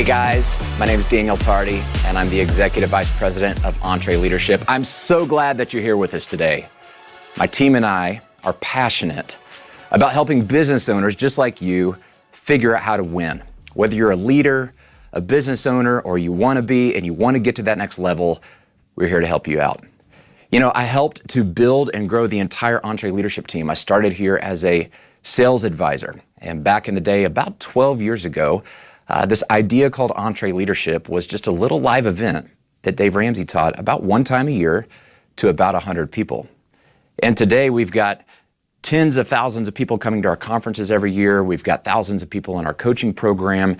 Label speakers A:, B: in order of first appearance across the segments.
A: Hey guys, my name is Daniel Tardy, and I'm the Executive Vice President of EntreLeadership. I'm so glad that you're here with us today. My team and I are passionate about helping business owners just like you figure out how to win. Whether you're a leader, a business owner, or you want to be and you want to get to that next level, we're here to help you out. You know, I helped to build and grow the entire EntreLeadership team. I started here as a sales advisor, and back in the day, about 12 years ago, this idea called EntreLeadership was just a little live event that Dave Ramsey taught about one time a year to about 100 people. And today we've got tens of thousands of people coming to our conferences every year. We've got thousands of people in our coaching program.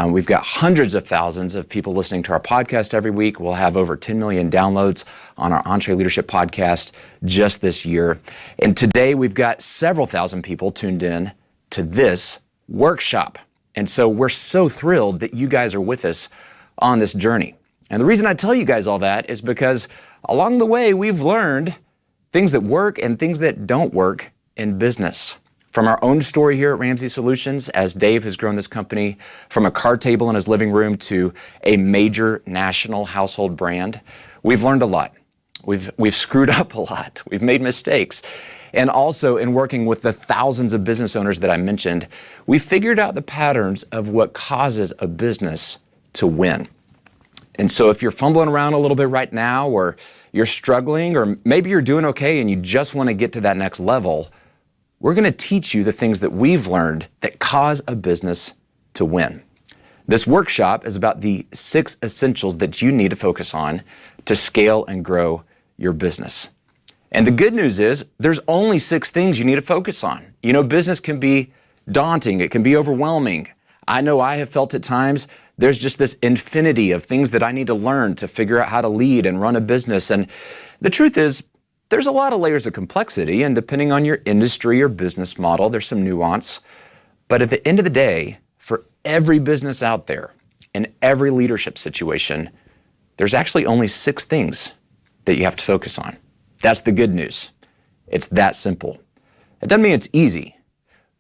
A: We've got hundreds of thousands of people listening to our podcast every week. We'll have over 10 million downloads on our EntreLeadership podcast just this year. And today we've got several thousand people tuned in to this workshop. And so we're so thrilled that you guys are with us on this journey. And the reason I tell you guys all that is because along the way, we've learned things that work and things that don't work in business. From our own story here at Ramsey Solutions, as Dave has grown this company from a card table in his living room to a major national household brand, we've learned a lot. We've screwed up a lot. We've made mistakes. And also in working with the thousands of business owners that I mentioned, we figured out the patterns of what causes a business to win. And so if you're fumbling around a little bit right now, or you're struggling, or maybe you're doing okay and you just want to get to that next level, we're going to teach you the things that we've learned that cause a business to win. This workshop is about the 6 essentials that you need to focus on to scale and grow your business. And the good news is there's only 6 things you need to focus on. You know, business can be daunting. It can be overwhelming. I know I have felt at times there's just this infinity of things that I need to learn to figure out how to lead and run a business. And the truth is, there's a lot of layers of complexity, and depending on your industry or business model, there's some nuance. But at the end of the day, for every business out there, in every leadership situation, there's actually only 6 things that you have to focus on. That's the good news. It's that simple. It doesn't mean it's easy,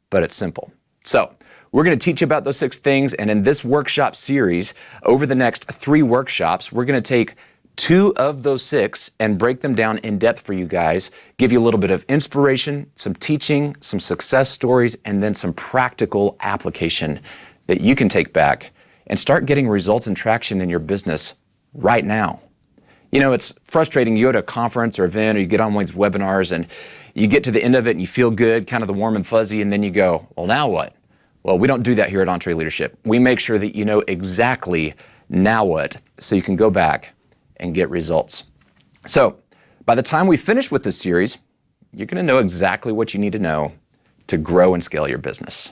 A: but it's simple. So we're going to teach you about those 6 things, and in this workshop series, over the next 3 workshops, we're going to take 2 of those 6 and break them down in depth for you guys, give you a little bit of inspiration, some teaching, some success stories, and then some practical application that you can take back and start getting results and traction in your business right now. You know, it's frustrating. You go to a conference or event, or you get on one of these webinars and you get to the end of it and you feel good, kind of the warm and fuzzy, and then you go, well, now what? Well, we don't do that here at EntreLeadership. We make sure that you know exactly now what, so you can go back and get results. So by the time we finish with this series, you're going to know exactly what you need to know to grow and scale your business.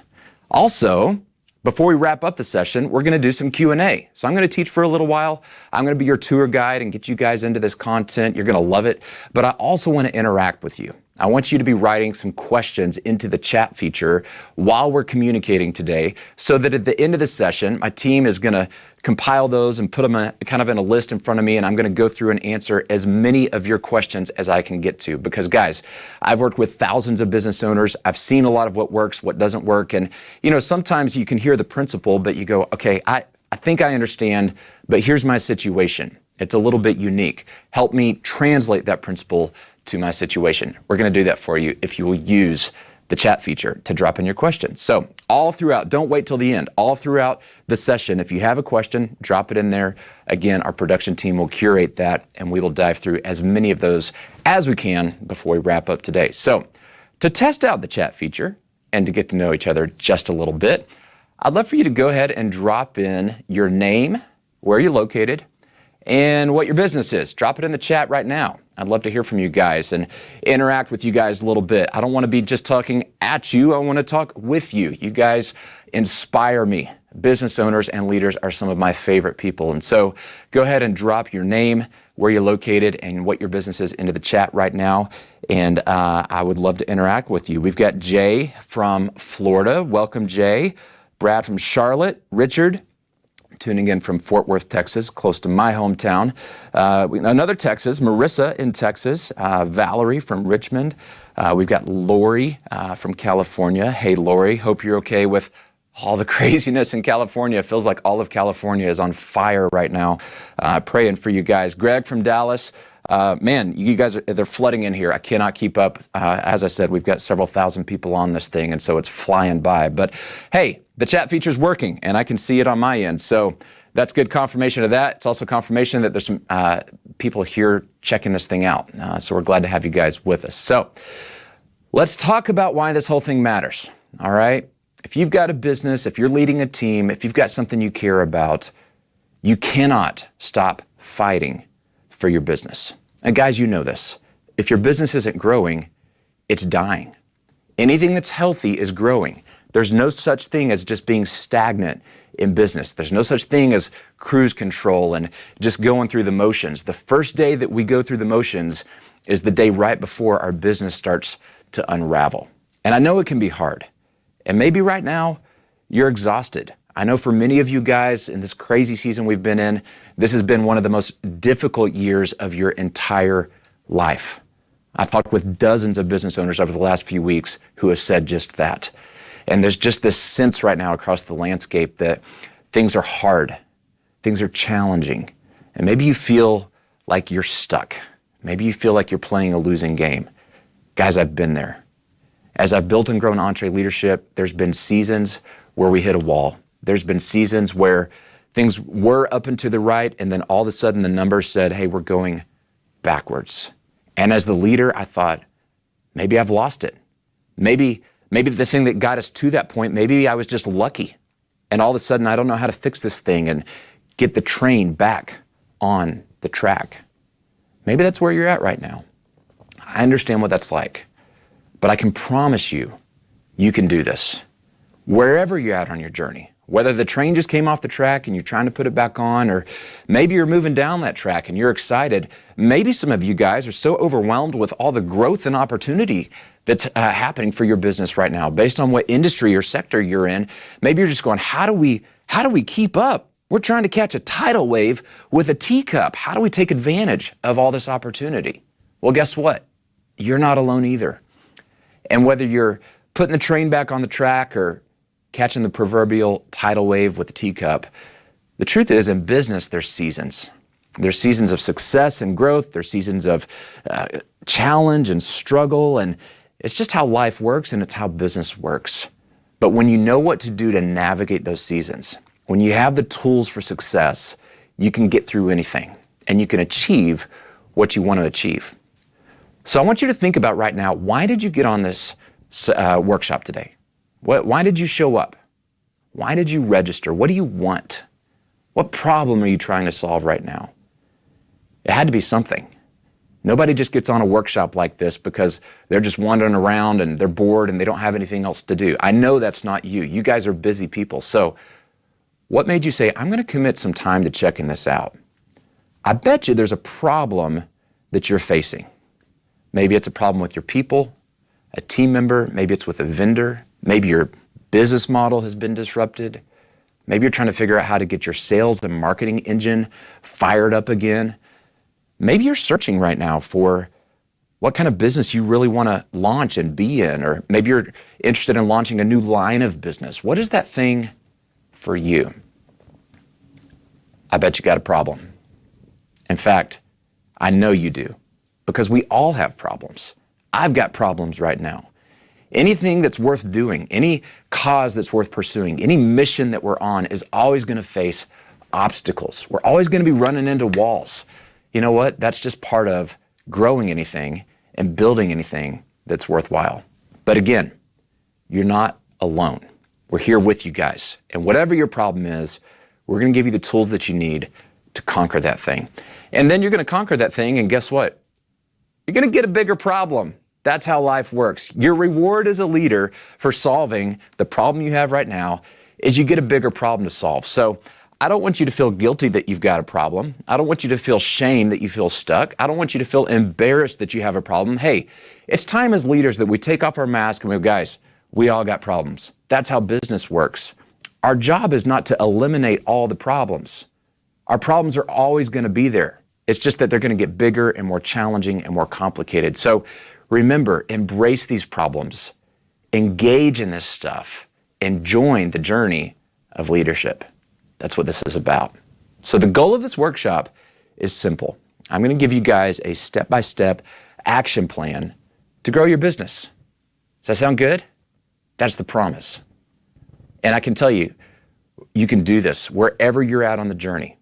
A: Also, before we wrap up the session, we're going to do some Q&A. So I'm going to teach for a little while. I'm going to be your tour guide and get you guys into this content. You're going to love it. But I also want to interact with you. I want you to be writing some questions into the chat feature while we're communicating today, so that at the end of the session, my team is going to compile those and put them kind of in a list in front of me, and I'm going to go through and answer as many of your questions as I can get to. Because guys, I've worked with thousands of business owners. I've seen a lot of what works, what doesn't work. And you know, sometimes you can hear the principle, but you go, okay, I think I understand, but here's my situation. It's a little bit unique. Help me translate that principle to my situation. We're going to do that for you if you will use the chat feature to drop in your questions. So all throughout, don't wait till the end, all throughout the session, if you have a question, drop it in there. Again, our production team will curate that, and we will dive through as many of those as we can before we wrap up today. So to test out the chat feature and to get to know each other just a little bit, I'd love for you to go ahead and drop in your name, where you're located, and what your business is. Drop it in the chat right now. I'd love to hear from you guys and interact with you guys a little bit. I don't want to be just talking at you. I want to talk with you. You guys inspire me. Business owners and leaders are some of my favorite people. And so go ahead and drop your name, where you're located, and what your business is into the chat right now. And I would love to interact with you. We've got Jay from Florida. Welcome, Jay. Brad from Charlotte. Richard tuning in from Fort Worth, Texas, close to my hometown. Another Texas, Marissa in Texas, Valerie from Richmond. We've got Lori from California. Hey, Lori, hope you're okay with all the craziness in California. It feels like all of California is on fire right now. Praying for you guys. Greg from Dallas, man, you guys, they're flooding in here. I cannot keep up. As I said, we've got several thousand people on this thing, and so it's flying by. But hey, the chat feature's working, and I can see it on my end. So that's good confirmation of that. It's also confirmation that there's some people here checking this thing out. So we're glad to have you guys with us. So let's talk about why this whole thing matters, all right? If you've got a business, if you're leading a team, if you've got something you care about, you cannot stop fighting for your business. And guys, you know this. If your business isn't growing, it's dying. Anything that's healthy is growing. There's no such thing as just being stagnant in business. There's no such thing as cruise control and just going through the motions. The first day that we go through the motions is the day right before our business starts to unravel. And I know it can be hard. And maybe right now you're exhausted. I know for many of you guys in this crazy season we've been in, this has been one of the most difficult years of your entire life. I've talked with dozens of business owners over the last few weeks who have said just that. And there's just this sense right now across the landscape that things are hard, things are challenging, and maybe you feel like you're stuck. Maybe you feel like you're playing a losing game. Guys, I've been there. As I've built and grown EntreLeadership, there's been seasons where we hit a wall. There's been seasons where things were up and to the right, and then all of a sudden the numbers said, hey, we're going backwards. And as the leader, I thought, maybe I've lost it. Maybe the thing that got us to that point, maybe I was just lucky. And all of a sudden, I don't know how to fix this thing and get the train back on the track. Maybe that's where you're at right now. I understand what that's like. But I can promise you, you can do this. Wherever you're at on your journey, whether the train just came off the track and you're trying to put it back on, or maybe you're moving down that track and you're excited. Maybe some of you guys are so overwhelmed with all the growth and opportunity that's happening for your business right now, based on what industry or sector you're in. Maybe you're just going, how do we keep up? We're trying to catch a tidal wave with a teacup. How do we take advantage of all this opportunity? Well, guess what? You're not alone either. And whether you're putting the train back on the track or catching the proverbial tidal wave with a teacup, the truth is in business, there's seasons. There's seasons of success and growth. There's seasons of challenge and struggle. And it's just how life works and it's how business works. But when you know what to do to navigate those seasons, when you have the tools for success, you can get through anything and you can achieve what you want to achieve. So I want you to think about right now, why did you get on this workshop today? Why did you show up? Why did you register? What do you want? What problem are you trying to solve right now? It had to be something. Nobody just gets on a workshop like this because they're just wandering around and they're bored and they don't have anything else to do. I know that's not you. You guys are busy people. So what made you say, I'm going to commit some time to checking this out? I bet you there's a problem that you're facing. Maybe it's a problem with your people, a team member. Maybe it's with a vendor. Maybe your business model has been disrupted. Maybe you're trying to figure out how to get your sales and marketing engine fired up again. Maybe you're searching right now for what kind of business you really want to launch and be in, or maybe you're interested in launching a new line of business. What is that thing for you? I bet you got a problem. In fact, I know you do. Because we all have problems. I've got problems right now. Anything that's worth doing, any cause that's worth pursuing, any mission that we're on is always going to face obstacles. We're always going to be running into walls. You know what? That's just part of growing anything and building anything that's worthwhile. But again, you're not alone. We're here with you guys. And whatever your problem is, we're going to give you the tools that you need to conquer that thing. And then you're going to conquer that thing, and guess what? You're going to get a bigger problem. That's how life works. Your reward as a leader for solving the problem you have right now is you get a bigger problem to solve. So I don't want you to feel guilty that you've got a problem. I don't want you to feel shame that you feel stuck. I don't want you to feel embarrassed that you have a problem. Hey, it's time as leaders that we take off our mask and we go, guys, we all got problems. That's how business works. Our job is not to eliminate all the problems. Our problems are always going to be there. It's just that they're going to get bigger and more challenging and more complicated. So remember, embrace these problems, engage in this stuff, and join the journey of leadership. That's what this is about. So the goal of this workshop is simple. I'm going to give you guys a step-by-step action plan to grow your business. Does that sound good? That's the promise. And I can tell you, you can do this wherever you're at on the journey.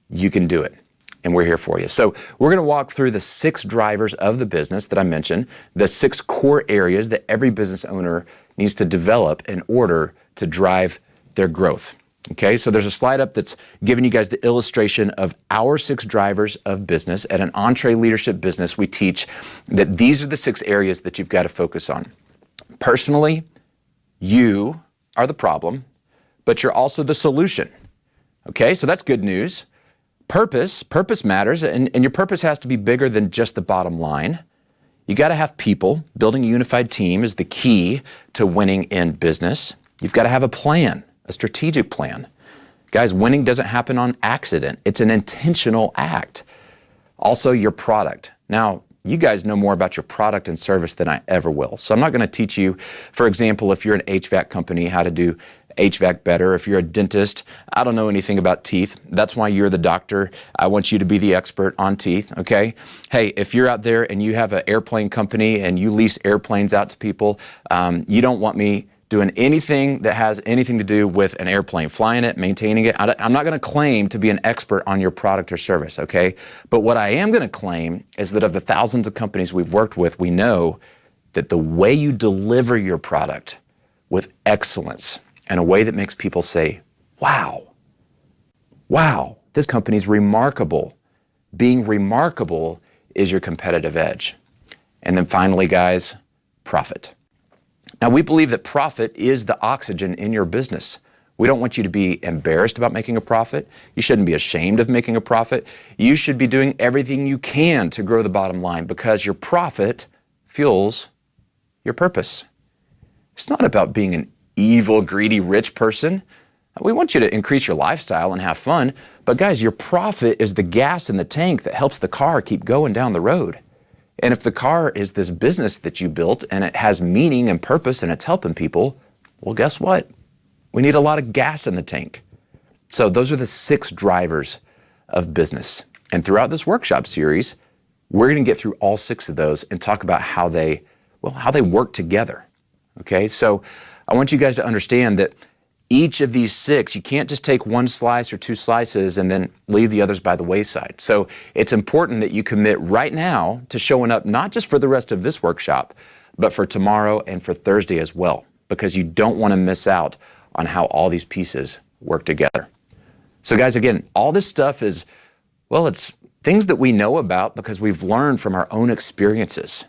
A: You can do it. And we're here for you. So we're going to walk through the 6 drivers of the business that I mentioned, the 6 core areas that every business owner needs to develop in order to drive their growth. Okay, so there's a slide up that's giving you guys the illustration of our 6 drivers of business. At an EntreLeadership business, we teach that these are the 6 areas that you've got to focus on. Personally, you are the problem, but you're also the solution. Okay, so that's good news. Purpose matters, and your purpose has to be bigger than just the bottom line. You got to have people. Building a unified team is the key to winning in business. You've got to have a plan, a strategic plan. Guys, winning doesn't happen on accident. It's an intentional act. Also, your product. Now, you guys know more about your product and service than I ever will. So I'm not going to teach you, for example, if you're an HVAC company, how to do HVAC better. If you're a dentist, I don't know anything about teeth. That's why you're the doctor. I want you to be the expert on teeth, okay? Hey, if you're out there and you have an airplane company and you lease airplanes out to people, you don't want me doing anything that has anything to do with an airplane, flying it, maintaining it. I'm not going to claim to be an expert on your product or service, okay? But what I am going to claim is that of the thousands of companies we've worked with, we know that the way you deliver your product with excellence in a way that makes people say, wow, this company's remarkable. Being remarkable is your competitive edge. And then finally, guys, profit. Now, we believe that profit is the oxygen in your business. We don't want you to be embarrassed about making a profit. You shouldn't be ashamed of making a profit. You should be doing everything you can to grow the bottom line because your profit fuels your purpose. It's not about being an evil, greedy, rich person. We want you to increase your lifestyle and have fun. But guys, your profit is the gas in the tank that helps the car keep going down the road. And if the car is this business that you built and it has meaning and purpose and it's helping people, well, guess what? We need a lot of gas in the tank. So those are the 6 drivers of business. And throughout this workshop series, we're going to get through all 6 of those and talk about how they work together. Okay, so I want you guys to understand that each of these 6, you can't just take one slice or 2 slices and then leave the others by the wayside. So it's important that you commit right now to showing up not just for the rest of this workshop, but for tomorrow and for Thursday as well, because you don't want to miss out on how all these pieces work together. So guys, again, all this stuff is, well, it's things that we know about because we've learned from our own experiences.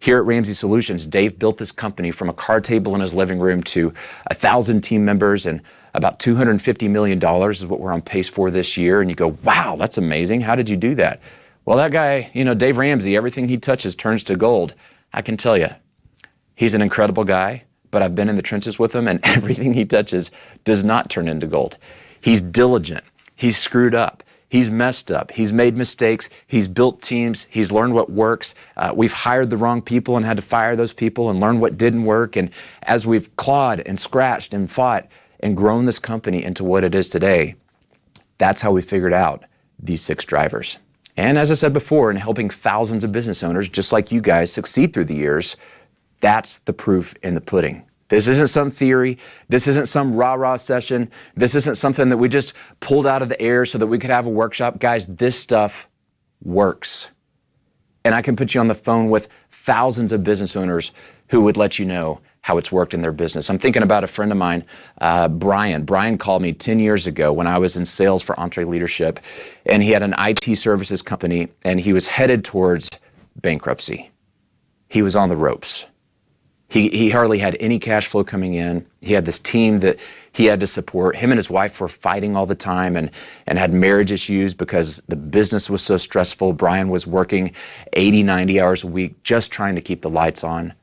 A: Here at Ramsey Solutions, Dave built this company from a card table in his living room to 1,000 team members and about $250 million is what we're on pace for this year. And you go, wow, that's amazing. How did you do that? Well, that guy, Dave Ramsey, everything he touches turns to gold. I can tell you, he's an incredible guy, but I've been in the trenches with him and everything he touches does not turn into gold. He's diligent. He's screwed up. He's messed up. He's made mistakes. He's built teams. He's learned what works. We've hired the wrong people and had to fire those people and learn what didn't work. And as we've clawed and scratched and fought and grown this company into what it is today, that's how we figured out these 6 drivers. And as I said before, in helping thousands of business owners just like you guys succeed through the years, that's the proof in the pudding. This isn't some theory. This isn't some rah-rah session. This isn't something that we just pulled out of the air so that we could have a workshop. Guys, this stuff works. And I can put you on the phone with thousands of business owners who would let you know how it's worked in their business. I'm thinking about a friend of mine, Brian. Brian called me 10 years ago when I was in sales for EntreLeadership, and he had an IT services company, and he was headed towards bankruptcy. He was on the ropes. He hardly had any cash flow coming in. He had this team that he had to support. Him and his wife were fighting all the time and had marriage issues because the business was so stressful. Brian was working 80, 90 hours a week just trying to keep the lights on.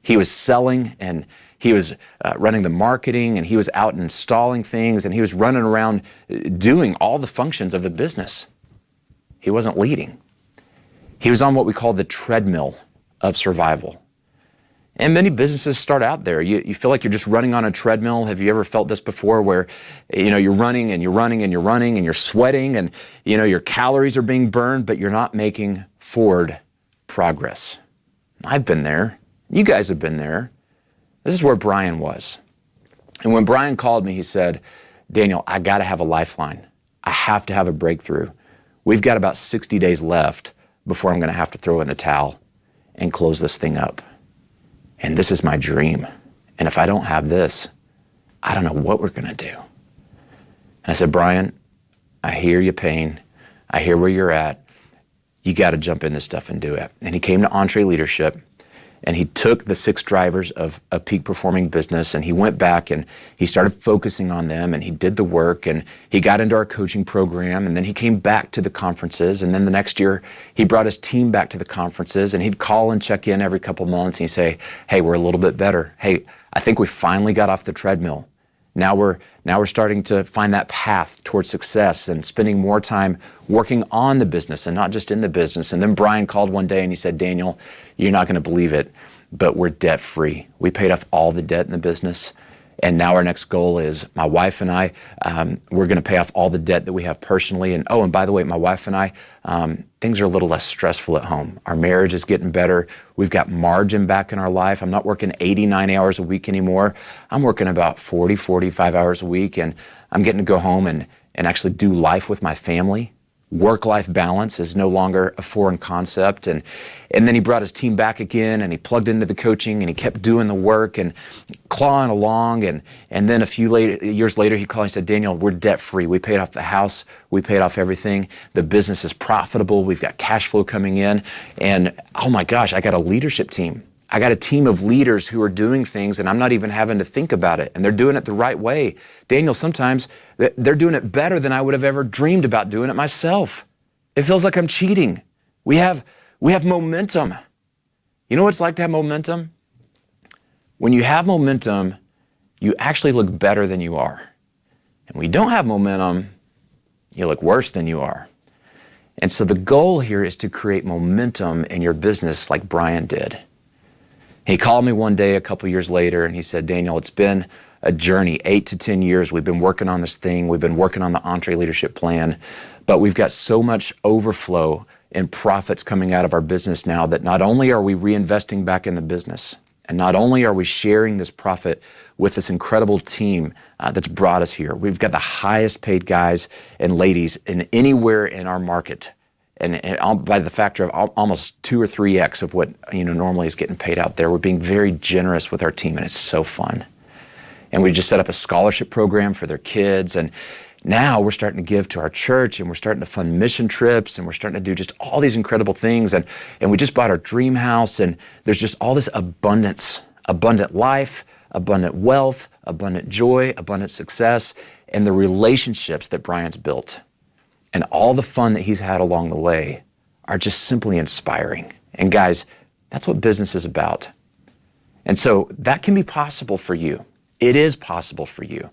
A: He was selling and he was running the marketing and he was out installing things and he was running around doing all the functions of the business. He wasn't leading. He was on what we call the treadmill of survival. And many businesses start out there. You feel like you're just running on a treadmill. Have you ever felt this before where, you're running and you're running and you're running and you're sweating and, your calories are being burned, but you're not making forward progress? I've been there. You guys have been there. This is where Brian was. And when Brian called me, he said, Daniel, I got to have a lifeline. I have to have a breakthrough. We've got about 60 days left before I'm going to have to throw in the towel and close this thing up. And this is my dream. And if I don't have this, I don't know what we're going to do. And I said, Brian, I hear your pain. I hear where you're at. You got to jump in this stuff and do it. And he came to EntreLeadership, and he took the 6 drivers of a peak performing business, and he went back and he started focusing on them, and he did the work, and he got into our coaching program, and then he came back to the conferences, and then the next year he brought his team back to the conferences, and he'd call and check in every couple months, and he'd say, hey, we're a little bit better. Hey, I think we finally got off the treadmill. Now we're starting to find that path towards success and spending more time working on the business and not just in the business. And then Brian called one day and he said, Daniel, you're not going to believe it, but we're debt free. We paid off all the debt in the business. And now our next goal is my wife and I, we're going to pay off all the debt that we have personally. And and by the way, my wife and I, things are a little less stressful at home. Our marriage is getting better. We've got margin back in our life. I'm not working 89 hours a week anymore. I'm working about 40, 45 hours a week. And I'm getting to go home and actually do life with my family. Work-life balance is no longer a foreign concept. And then he brought his team back again, and he plugged into the coaching, and he kept doing the work and clawing along. And then a few years later, he called and said, Daniel, we're debt-free. We paid off the house. We paid off everything. The business is profitable. We've got cash flow coming in. And oh my gosh, I got a leadership team. I got a team of leaders who are doing things, and I'm not even having to think about it. And they're doing it the right way. Daniel, sometimes they're doing it better than I would have ever dreamed about doing it myself. It feels like I'm cheating. We have momentum. You know what it's like to have momentum? When you have momentum, you actually look better than you are. And when you don't have momentum, you look worse than you are. And so the goal here is to create momentum in your business like Brian did. He called me one day a couple years later and he said, Daniel, it's been a journey, 8 to 10 years. We've been working on this thing. We've been working on the EntreLeadership plan, but we've got so much overflow and profits coming out of our business now that not only are we reinvesting back in the business, and not only are we sharing this profit with this incredible team that's brought us here, we've got the highest paid guys and ladies in anywhere in our market. And by the factor of almost 2 or 3x of what normally is getting paid out there. We're being very generous with our team, and it's so fun. And we just set up a scholarship program for their kids, and now we're starting to give to our church, and we're starting to fund mission trips, and we're starting to do just all these incredible things. And we just bought our dream house, and there's just all this abundance, abundant life, abundant wealth, abundant joy, abundant success, and the relationships that Brian's built. And all the fun that he's had along the way are just simply inspiring. And guys, that's what business is about. And so that can be possible for you. It is possible for you.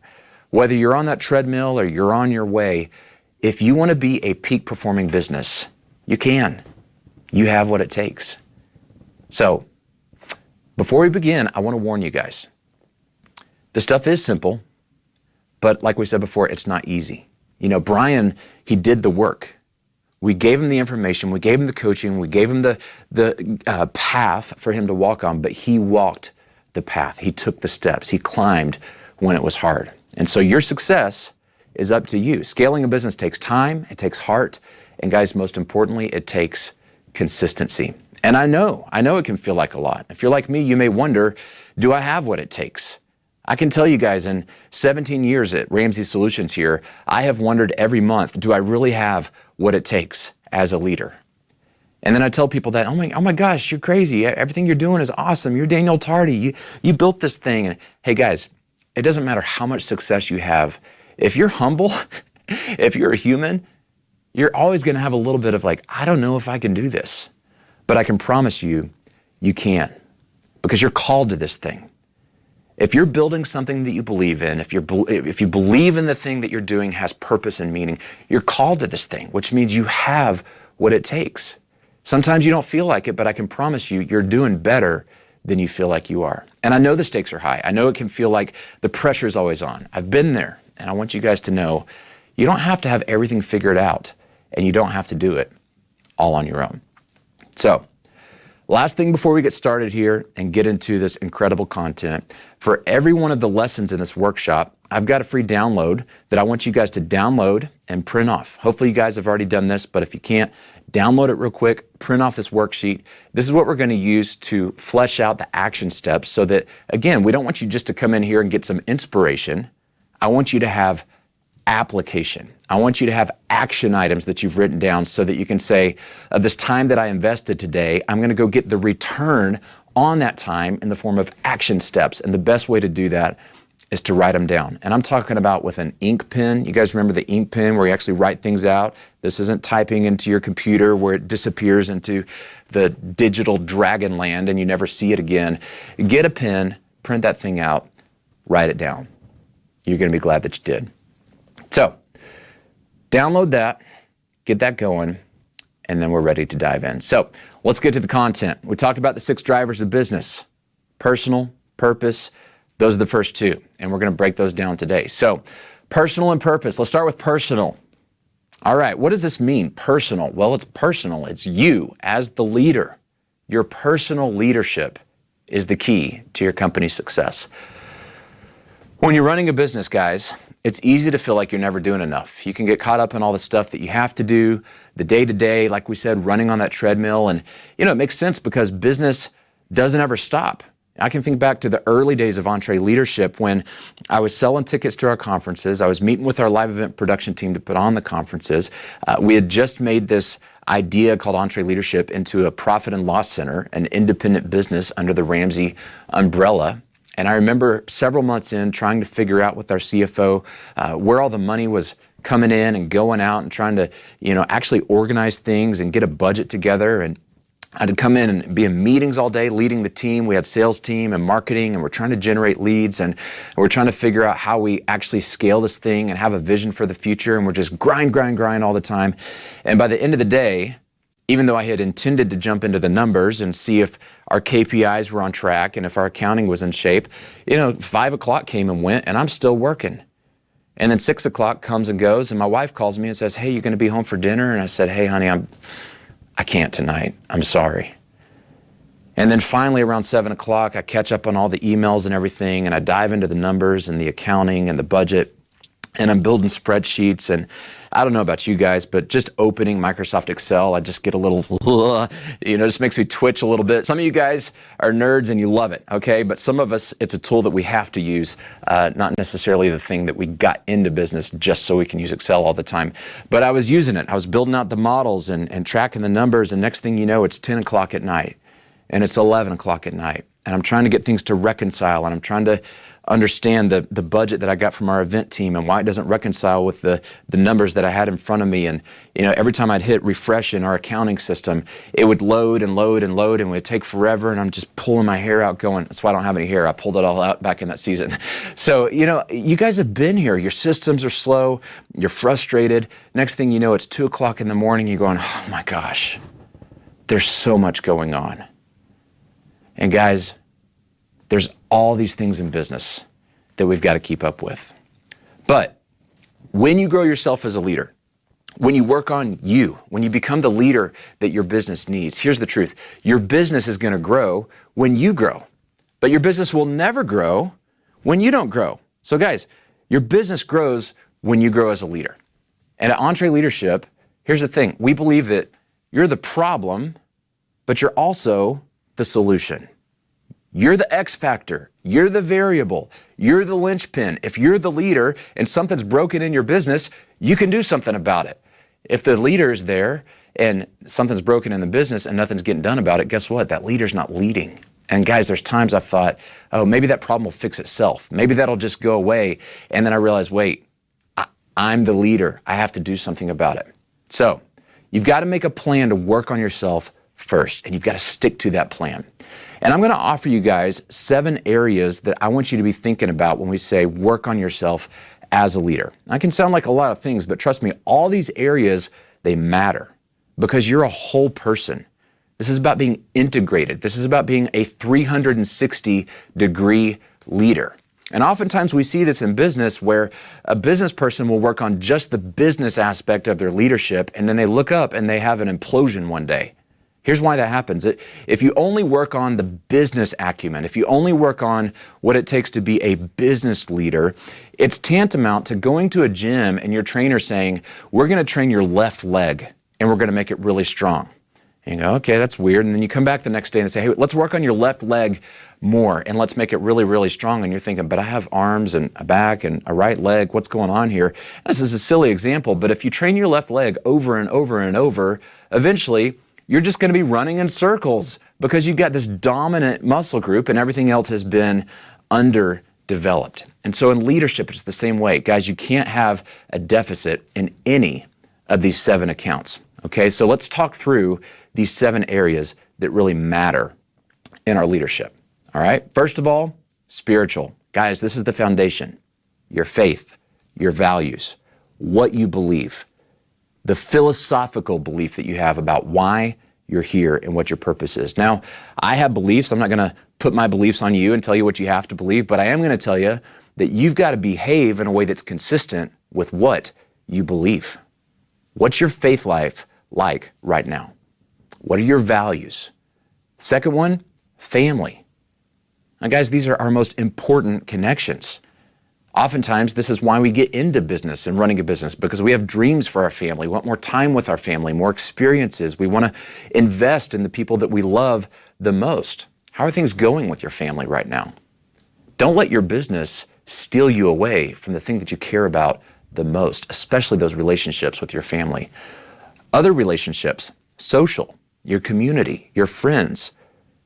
A: Whether you're on that treadmill or you're on your way, if you want to be a peak performing business, you can. You have what it takes. So before we begin, I want to warn you guys. The stuff is simple, but like we said before, it's not easy. Brian, he did the work. We gave him the information, we gave him the coaching, we gave him the path for him to walk on, but he walked the path. He took the steps. He climbed when it was hard. And so your success is up to you. Scaling a business takes time, it takes heart, and guys, most importantly, it takes consistency. And I know it can feel like a lot. If you're like me, you may wonder, do I have what it takes? I can tell you guys, in 17 years at Ramsey Solutions here, I have wondered every month, do I really have what it takes as a leader? And then I tell people that, oh my gosh, you're crazy. Everything you're doing is awesome. You're Daniel Tardy. You built this thing. And hey guys, it doesn't matter how much success you have. If you're humble, if you're a human, you're always going to have a little bit of like, I don't know if I can do this. But I can promise you, you can. Because you're called to this thing. If you're building something that you believe in, if you believe in the thing that you're doing has purpose and meaning, you're called to this thing, which means you have what it takes. Sometimes you don't feel like it, but I can promise you, you're doing better than you feel like you are. And I know the stakes are high. I know it can feel like the pressure is always on. I've been there, and I want you guys to know you don't have to have everything figured out, and you don't have to do it all on your own. So, last thing before we get started here and get into this incredible content, for every one of the lessons in this workshop, I've got a free download that I want you guys to download and print off. Hopefully you guys have already done this, but if you can't, download it real quick, print off this worksheet. This is what we're going to use to flesh out the action steps so that, again, we don't want you just to come in here and get some inspiration. I want you to have application. I want you to have action items that you've written down so that you can say, of this time that I invested today, I'm going to go get the return on that time in the form of action steps. And the best way to do that is to write them down. And I'm talking about with an ink pen. You guys remember the ink pen where you actually write things out? This isn't typing into your computer where it disappears into the digital dragon land and you never see it again. Get a pen, print that thing out, write it down. You're going to be glad that you did. So, download that, get that going, and then we're ready to dive in. So, let's get to the content. We talked about the 6 drivers of business: personal, purpose. Those are the first 2, and we're going to break those down today. So, personal and purpose. Let's start with personal. All right, what does this mean, personal? Well, it's personal. It's you as the leader. Your personal leadership is the key to your company's success. When you're running a business, guys, it's easy to feel like you're never doing enough. You can get caught up in all the stuff that you have to do, the day-to-day, like we said, running on that treadmill. And, it makes sense because business doesn't ever stop. I can think back to the early days of EntreLeadership when I was selling tickets to our conferences. I was meeting with our live event production team to put on the conferences. We had just made this idea called EntreLeadership into a profit and loss center, an independent business under the Ramsey umbrella. And I remember several months in trying to figure out with our CFO where all the money was coming in and going out and trying to, actually organize things and get a budget together. And I'd come in and be in meetings all day leading the team. We had sales team and marketing, and we're trying to generate leads, and we're trying to figure out how we actually scale this thing and have a vision for the future. And we're just grind all the time. And by the end of the day, even though I had intended to jump into the numbers and see if our KPIs were on track and if our accounting was in shape, 5 o'clock came and went, and I'm still working. And then 6 o'clock comes and goes, and my wife calls me and says, "Hey, you going to be home for dinner?" And I said, "Hey, honey, I can't tonight. I'm sorry." And then finally around 7 o'clock, I catch up on all the emails and everything, and I dive into the numbers and the accounting and the budget. And I'm building spreadsheets, and I don't know about you guys, but just opening Microsoft Excel, I just get a little, just makes me twitch a little bit. Some of you guys are nerds and you love it, okay? But some of us, it's a tool that we have to use, not necessarily the thing that we got into business just so we can use Excel all the time. But I was using it. I was building out the models and tracking the numbers, and next thing you know, it's 10 o'clock at night, and it's 11 o'clock at night. And I'm trying to get things to reconcile, and I'm trying to understand the budget that I got from our event team and why it doesn't reconcile with the numbers that I had in front of me. And, every time I'd hit refresh in our accounting system, it would load and load and load, and it would take forever, and I'm just pulling my hair out going, that's why I don't have any hair. I pulled it all out back in that season. So, you guys have been here. Your systems are slow. You're frustrated. Next thing you know, it's 2 o'clock in the morning. You're going, oh my gosh, there's so much going on. And guys, there's all these things in business that we've got to keep up with. But when you grow yourself as a leader, when you work on you, when you become the leader that your business needs, here's the truth. Your business is going to grow when you grow. But your business will never grow when you don't grow. So guys, your business grows when you grow as a leader. And at EntreLeadership, here's the thing. We believe that you're the problem, but you're also the solution. You're the X factor. You're the variable. You're the linchpin. If you're the leader and something's broken in your business, you can do something about it. If the leader is there and something's broken in the business and nothing's getting done about it, guess what? That leader's not leading. And guys, there's times I've thought, oh, maybe that problem will fix itself. Maybe that'll just go away. And then I realize, wait, I'm the leader. I have to do something about it. So you've got to make a plan to work on yourself first, and you've got to stick to that plan. And I'm going to offer you guys 7 areas that I want you to be thinking about when we say work on yourself as a leader. That can sound like a lot of things, but trust me, all these areas, they matter because you're a whole person. This is about being integrated. This is about being a 360-degree leader. And oftentimes we see this in business where a business person will work on just the business aspect of their leadership, and then they look up and they have an implosion one day. Here's why that happens. If you only work on the business acumen, if you only work on what it takes to be a business leader, it's tantamount to going to a gym and your trainer saying, we're going to train your left leg and we're going to make it really strong. And you go, okay, that's weird. And then you come back the next day and say, hey, let's work on your left leg more and let's make it really, really strong. And you're thinking, but I have arms and a back and a right leg. What's going on here? This is a silly example, but if you train your left leg over and over and over, eventually you're just going to be running in circles because you've got this dominant muscle group and everything else has been underdeveloped. And so in leadership, it's the same way. Guys, you can't have a deficit in any of these 7 accounts. Okay, so let's talk through these 7 areas that really matter in our leadership. All right, first of all, spiritual. Guys, this is the foundation. Your faith, your values, what you believe, the philosophical belief that you have about why you're here and what your purpose is. Now, I have beliefs. I'm not going to put my beliefs on you and tell you what you have to believe, but I am going to tell you that you've got to behave in a way that's consistent with what you believe. What's your faith life like right now? What are your values? Second one, family. Now, guys, these are our most important connections. Oftentimes, this is why we get into business and running a business, because we have dreams for our family. We want more time with our family, more experiences. We want to invest in the people that we love the most. How are things going with your family right now? Don't let your business steal you away from the thing that you care about the most, especially those relationships with your family. Other relationships, social, your community, your friends,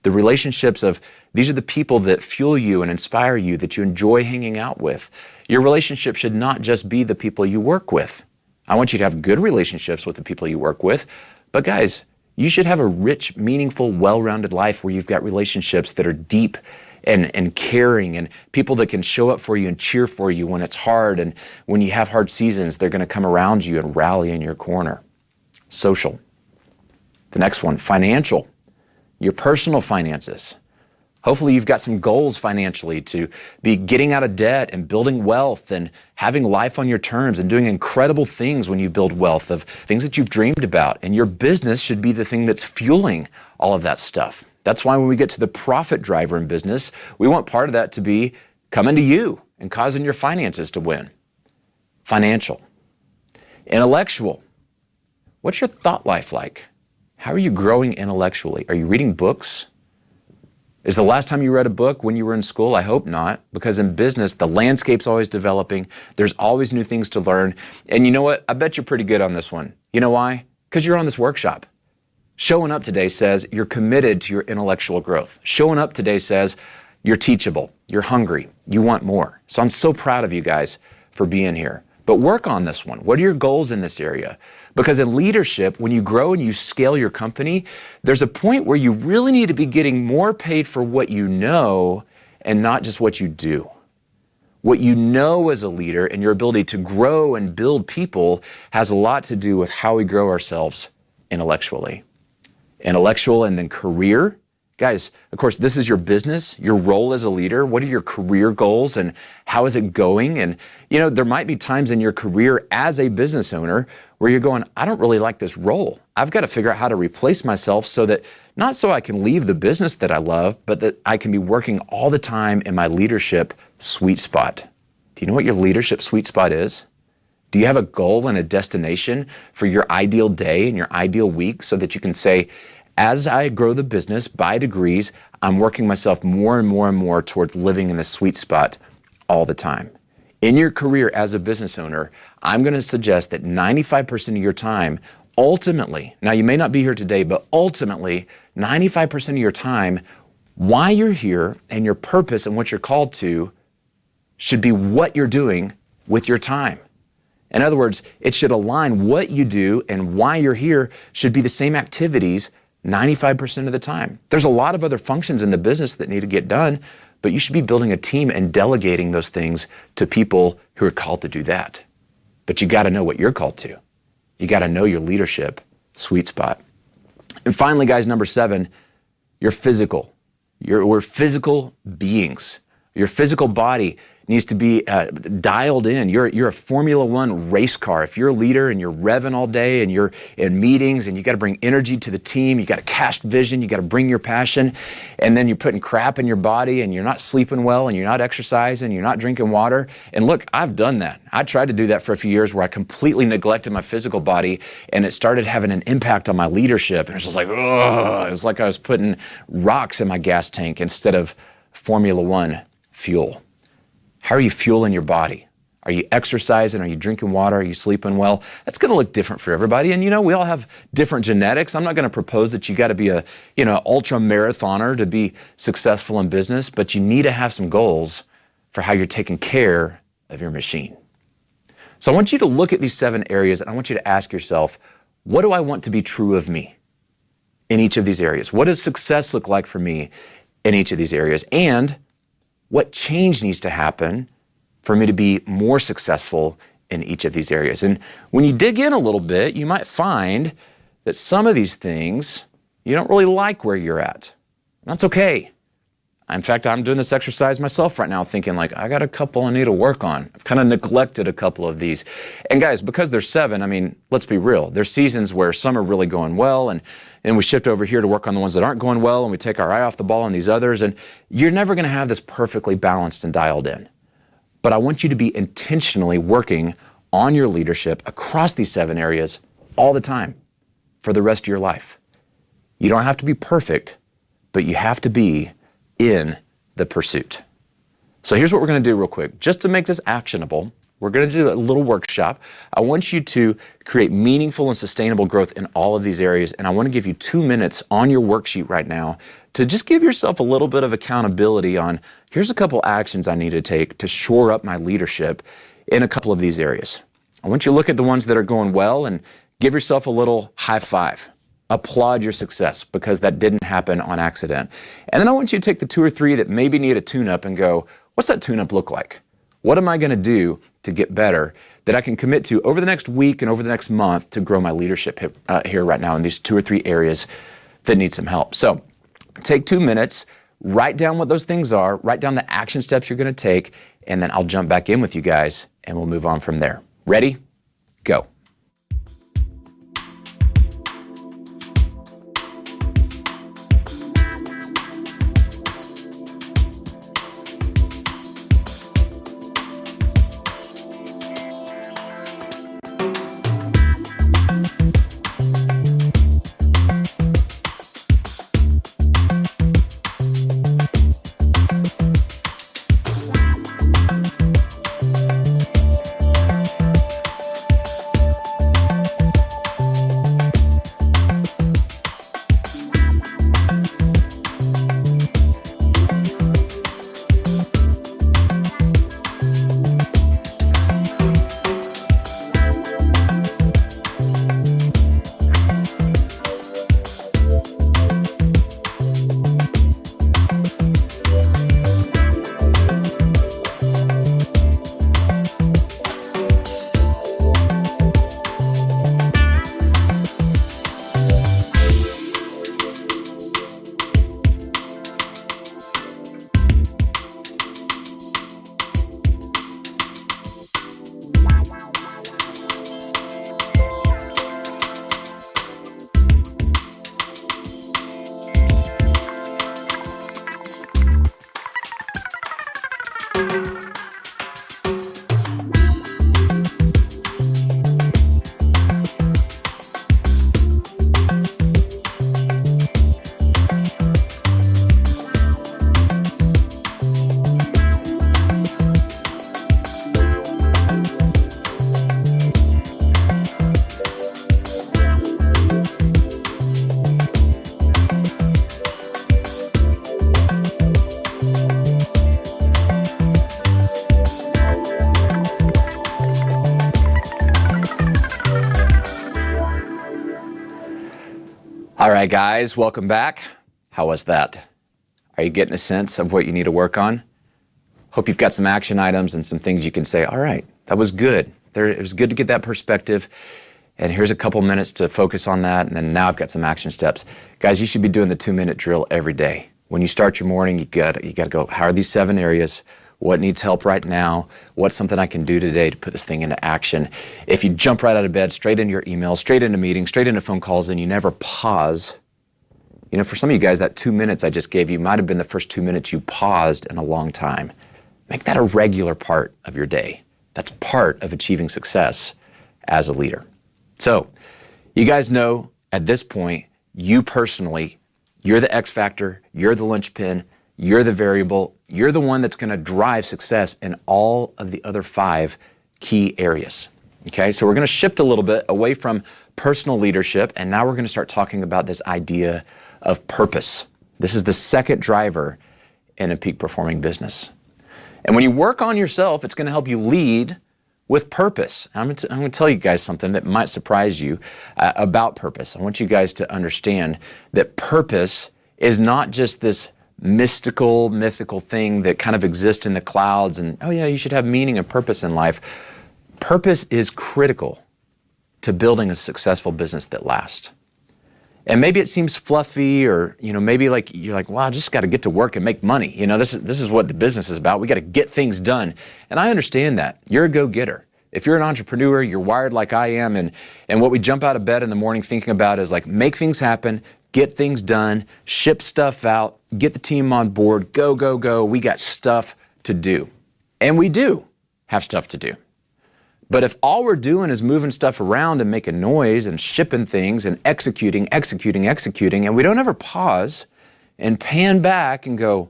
A: the relationships of these are the people that fuel you and inspire you, that you enjoy hanging out with. Your relationship should not just be the people you work with. I want you to have good relationships with the people you work with, but guys, you should have a rich, meaningful, well-rounded life where you've got relationships that are deep and caring and people that can show up for you and cheer for you when it's hard, and when you have hard seasons, they're going to come around you and rally in your corner. Social. The next one, financial. Your personal finances. Hopefully you've got some goals financially to be getting out of debt and building wealth and having life on your terms and doing incredible things when you build wealth of things that you've dreamed about. And your business should be the thing that's fueling all of that stuff. That's why when we get to the profit driver in business, we want part of that to be coming to you and causing your finances to win. Financial. Intellectual. What's your thought life like? How are you growing intellectually? Are you reading books? Is the last time you read a book when you were in school? I hope not, because in business, the landscape's always developing. There's always new things to learn. And you know what? I bet you're pretty good on this one. You know why? Because you're on this workshop. Showing up today says you're committed to your intellectual growth. Showing up today says you're teachable, you're hungry, you want more. So I'm so proud of you guys for being here. But work on this one. What are your goals in this area? Because in leadership, when you grow and you scale your company, there's a point where you really need to be getting more paid for what you know and not just what you do. What you know as a leader and your ability to grow and build people has a lot to do with how we grow ourselves intellectually. Intellectual and then career. Guys, of course, this is your business, your role as a leader. What are your career goals and how is it going? And, you know, there might be times in your career as a business owner where you're going, I don't really like this role. I've got to figure out how to replace myself so that, not so I can leave the business that I love, but that I can be working all the time in my leadership sweet spot. Do you know what your leadership sweet spot is? Do you have a goal and a destination for your ideal day and your ideal week so that you can say, as I grow the business by degrees, I'm working myself more and more and more towards living in the sweet spot all the time. In your career as a business owner, I'm going to suggest that 95% of your time, ultimately, now you may not be here today, but ultimately, 95% of your time, why you're here and your purpose and what you're called to should be what you're doing with your time. In other words, it should align what you do and why you're here should be the same activities 95% of the time. There's a lot of other functions in the business that need to get done, but you should be building a team and delegating those things to people who are called to do that. But you got to know what you're called to. You got to know your leadership sweet spot. And finally, guys, number 7, you're physical. We're physical beings. Your physical body needs to be dialed in. You're a Formula One race car. If you're a leader and you're revving all day and you're in meetings and you got to bring energy to the team, you got to cast vision, you got to bring your passion, and then you're putting crap in your body and you're not sleeping well and you're not exercising, you're not drinking water. And look, I've done that. I tried to do that for a few years where I completely neglected my physical body, and it started having an impact on my leadership. And it was just like, ugh. It was like I was putting rocks in my gas tank instead of Formula One fuel. How are you fueling your body? Are you exercising? Are you drinking water? Are you sleeping well? That's going to look different for everybody. And we all have different genetics. I'm not going to propose that you got to be a, ultra marathoner to be successful in business, but you need to have some goals for how you're taking care of your machine. So I want you to look at these 7 areas and I want you to ask yourself, what do I want to be true of me in each of these areas? What does success look like for me in each of these areas? And what change needs to happen for me to be more successful in each of these areas? And when you dig in a little bit, you might find that some of these things you don't really like where you're at. That's okay. In fact, I'm doing this exercise myself right now thinking like, I got a couple I need to work on. I've kind of neglected a couple of these. And guys, because there's 7, let's be real. There's seasons where some are really going well and we shift over here to work on the ones that aren't going well and we take our eye off the ball on these others. And you're never going to have this perfectly balanced and dialed in. But I want you to be intentionally working on your leadership across these 7 areas all the time for the rest of your life. You don't have to be perfect, but you have to be in the pursuit. So here's what we're going to do real quick. Just to make this actionable, we're going to do a little workshop. I want you to create meaningful and sustainable growth in all of these areas, and I want to give you 2 minutes on your worksheet right now to just give yourself a little bit of accountability on, here's a couple actions I need to take to shore up my leadership in a couple of these areas. I want you to look at the ones that are going well and give yourself a little high five. Applaud your success because that didn't happen on accident. And then I want you to take the 2 or 3 that maybe need a tune-up and go, what's that tune-up look like? What am I going to do to get better that I can commit to over the next week and over the next month to grow my leadership here right now in these 2 or 3 areas that need some help? So take 2 minutes, write down what those things are, write down the action steps you're going to take, and then I'll jump back in with you guys and we'll move on from there. Ready? Go. All right, guys, welcome back. How was that? Are you getting a sense of what you need to work on? Hope you've got some action items and some things you can say, all right, that was good. It was good to get that perspective. and here's a couple minutes to focus on that, and then now I've got some action steps. Guys, you should be doing the 2-minute drill every day. When you start your morning, you got to go, how are these 7 areas? What needs help right now? What's something I can do today to put this thing into action? If you jump right out of bed, straight into your emails, straight into meetings, straight into phone calls, and you never pause, for some of you guys, that 2 minutes I just gave you might have been the first 2 minutes you paused in a long time. Make that a regular part of your day. That's part of achieving success as a leader. So, you guys know at this point, you personally, you're the X factor, you're the linchpin, you're the variable, you're the one that's going to drive success in all of the other 5 key areas. Okay, so we're going to shift a little bit away from personal leadership, and now we're going to start talking about this idea of purpose. This is the second driver in a peak performing business. And when you work on yourself, it's going to help you lead with purpose. I'm going to tell you guys something that might surprise you about purpose. I want you guys to understand that purpose is not just this mythical thing that kind of exists in the clouds and, oh yeah, you should have meaning and purpose in life. Purpose is critical to building a successful business that lasts. And maybe it seems fluffy, or maybe you're like, well, I just got to get to work and make money. This is what the business is about. We got to get things done. And I understand that. You're a go-getter. If you're an entrepreneur, you're wired like I am, and what we jump out of bed in the morning thinking about is like, make things happen, get things done, ship stuff out, get the team on board, go. We got stuff to do. And we do have stuff to do. But if all we're doing is moving stuff around and making noise and shipping things and executing, and we don't ever pause and pan back and go,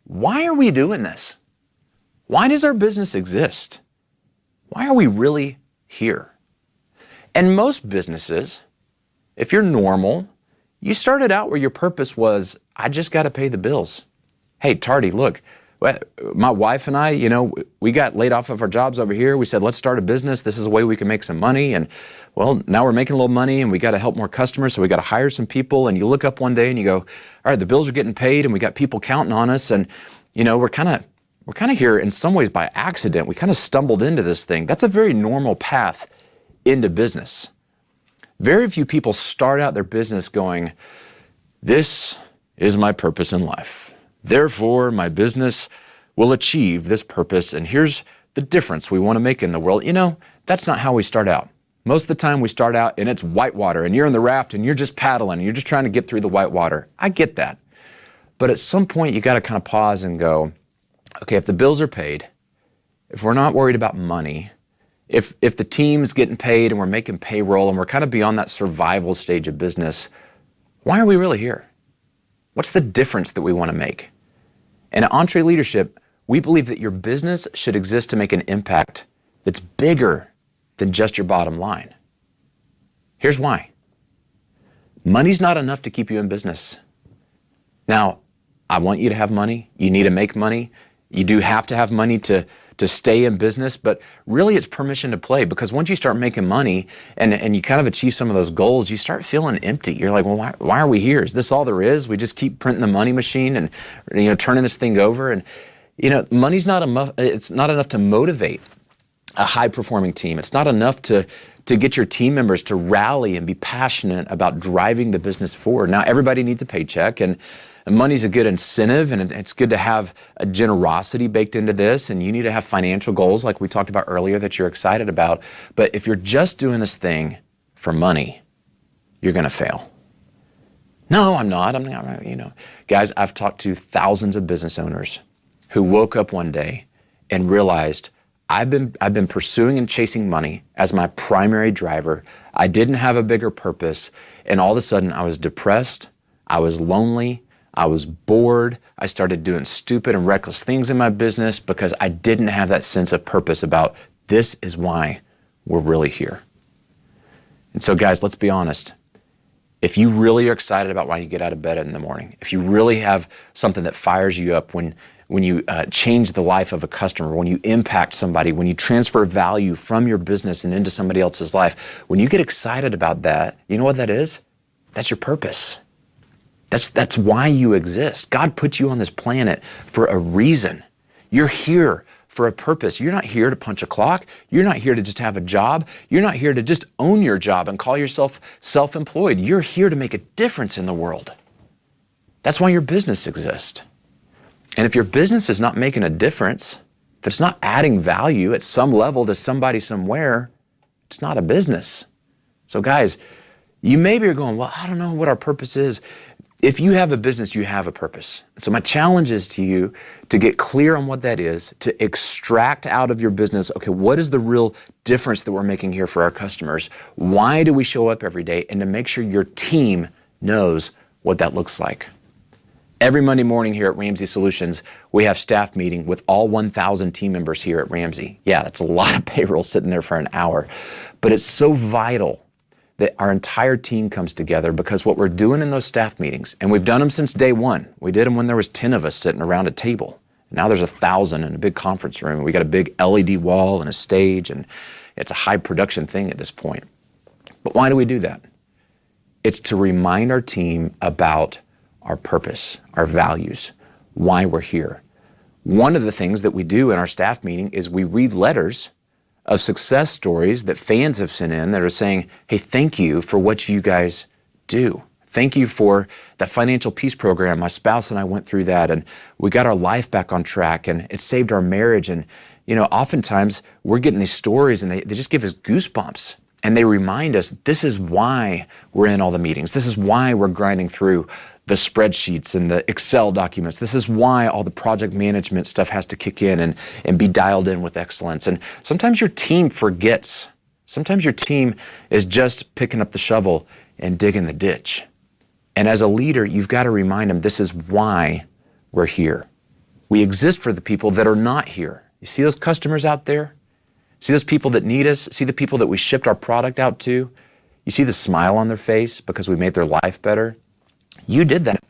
A: why are we doing this? Why does our business exist? Why are we really here? And most businesses, if you're normal, you started out where your purpose was, I just got to pay the bills. Hey, Tardy, look, my wife and I, we got laid off of our jobs over here. We said, let's start a business. This is a way we can make some money. And well, now we're making a little money and we got to help more customers. So we got to hire some people. And you look up one day and you go, all right, the bills are getting paid and we got people counting on us. And, we're kind of here in some ways by accident. We kind of stumbled into this thing. That's a very normal path into business. Very few people start out their business going, this is my purpose in life. Therefore, my business will achieve this purpose, and here's the difference we want to make in the world. That's not how we start out. Most of the time we start out and it's whitewater, and you're in the raft and you're just paddling, and you're just trying to get through the whitewater. I get that. But at some point you got to kind of pause and go, okay, if the bills are paid, if we're not worried about money, if the team's getting paid and we're making payroll and we're kind of beyond that survival stage of business, why are we really here? What's the difference that we want to make? And at EntreLeadership, we believe that your business should exist to make an impact that's bigger than just your bottom line. Here's why. Money's not enough to keep you in business. Now, I want you to have money. You need to make money. You do have to have money to stay in business, but really it's permission to play, because once you start making money and you kind of achieve some of those goals, you start feeling empty. You're like, well, why are we here? Is this all there is? We just keep printing the money machine and turning this thing over, and money's not enough. It's not enough to motivate a high-performing team. It's not enough to get your team members to rally and be passionate about driving the business forward. Now, everybody needs a paycheck, and money's a good incentive, and it's good to have a generosity baked into this, and you need to have financial goals like we talked about earlier that you're excited about. But if you're just doing this thing for money, you're going to fail. No, I'm not. Guys, I've talked to thousands of business owners who woke up one day and realized, I've been pursuing and chasing money as my primary driver. I didn't have a bigger purpose, and all of a sudden I was depressed, I was lonely, I was bored. I started doing stupid and reckless things in my business because I didn't have that sense of purpose about, this is why we're really here. And so guys, let's be honest. If you really are excited about why you get out of bed in the morning, if you really have something that fires you up when you change the life of a customer, when you impact somebody, when you transfer value from your business and into somebody else's life, when you get excited about that, you know what that is? That's your purpose. That's why you exist. God put you on this planet for a reason. You're here for a purpose. You're not here to punch a clock. You're not here to just have a job. You're not here to just own your job and call yourself self-employed. You're here to make a difference in the world. That's why your business exists. And if your business is not making a difference, if it's not adding value at some level to somebody somewhere, it's not a business. So guys, you maybe are going, well, I don't know what our purpose is. If you have a business, you have a purpose. So my challenge is to you to get clear on what that is, to extract out of your business, okay, what is the real difference that we're making here for our customers? Why do we show up every day? And to make sure your team knows what that looks like. Every Monday morning here at Ramsey Solutions, we have staff meeting with all 1,000 team members here at Ramsey. Yeah, that's a lot of payroll sitting there for an hour, but it's so vital that our entire team comes together, because what we're doing in those staff meetings, and we've done them since day one. We did them when there was 10 of us sitting around a table. Now there's 1,000 in a big conference room. We got a big LED wall and a stage, and it's a high production thing at this point. But why do we do that? It's to remind our team about our purpose, our values, why we're here. One of the things that we do in our staff meeting is we read letters of success stories that fans have sent in that are saying, hey, thank you for what you guys do. Thank you for that financial peace program. My spouse and I went through that, and we got our life back on track, and it saved our marriage. And, you know, oftentimes we're getting these stories and they just give us goosebumps, and they remind us this is why we're in all the meetings. This is why we're grinding through the spreadsheets and the Excel documents. This is why all the project management stuff has to kick in and be dialed in with excellence. And sometimes your team forgets. Sometimes your team is just picking up the shovel and digging the ditch. And as a leader, you've got to remind them this is why we're here. We exist for the people that are not here. You see those customers out there? See those people that need us? See the people that we shipped our product out to? You see the smile on their face because we made their life better? You did that.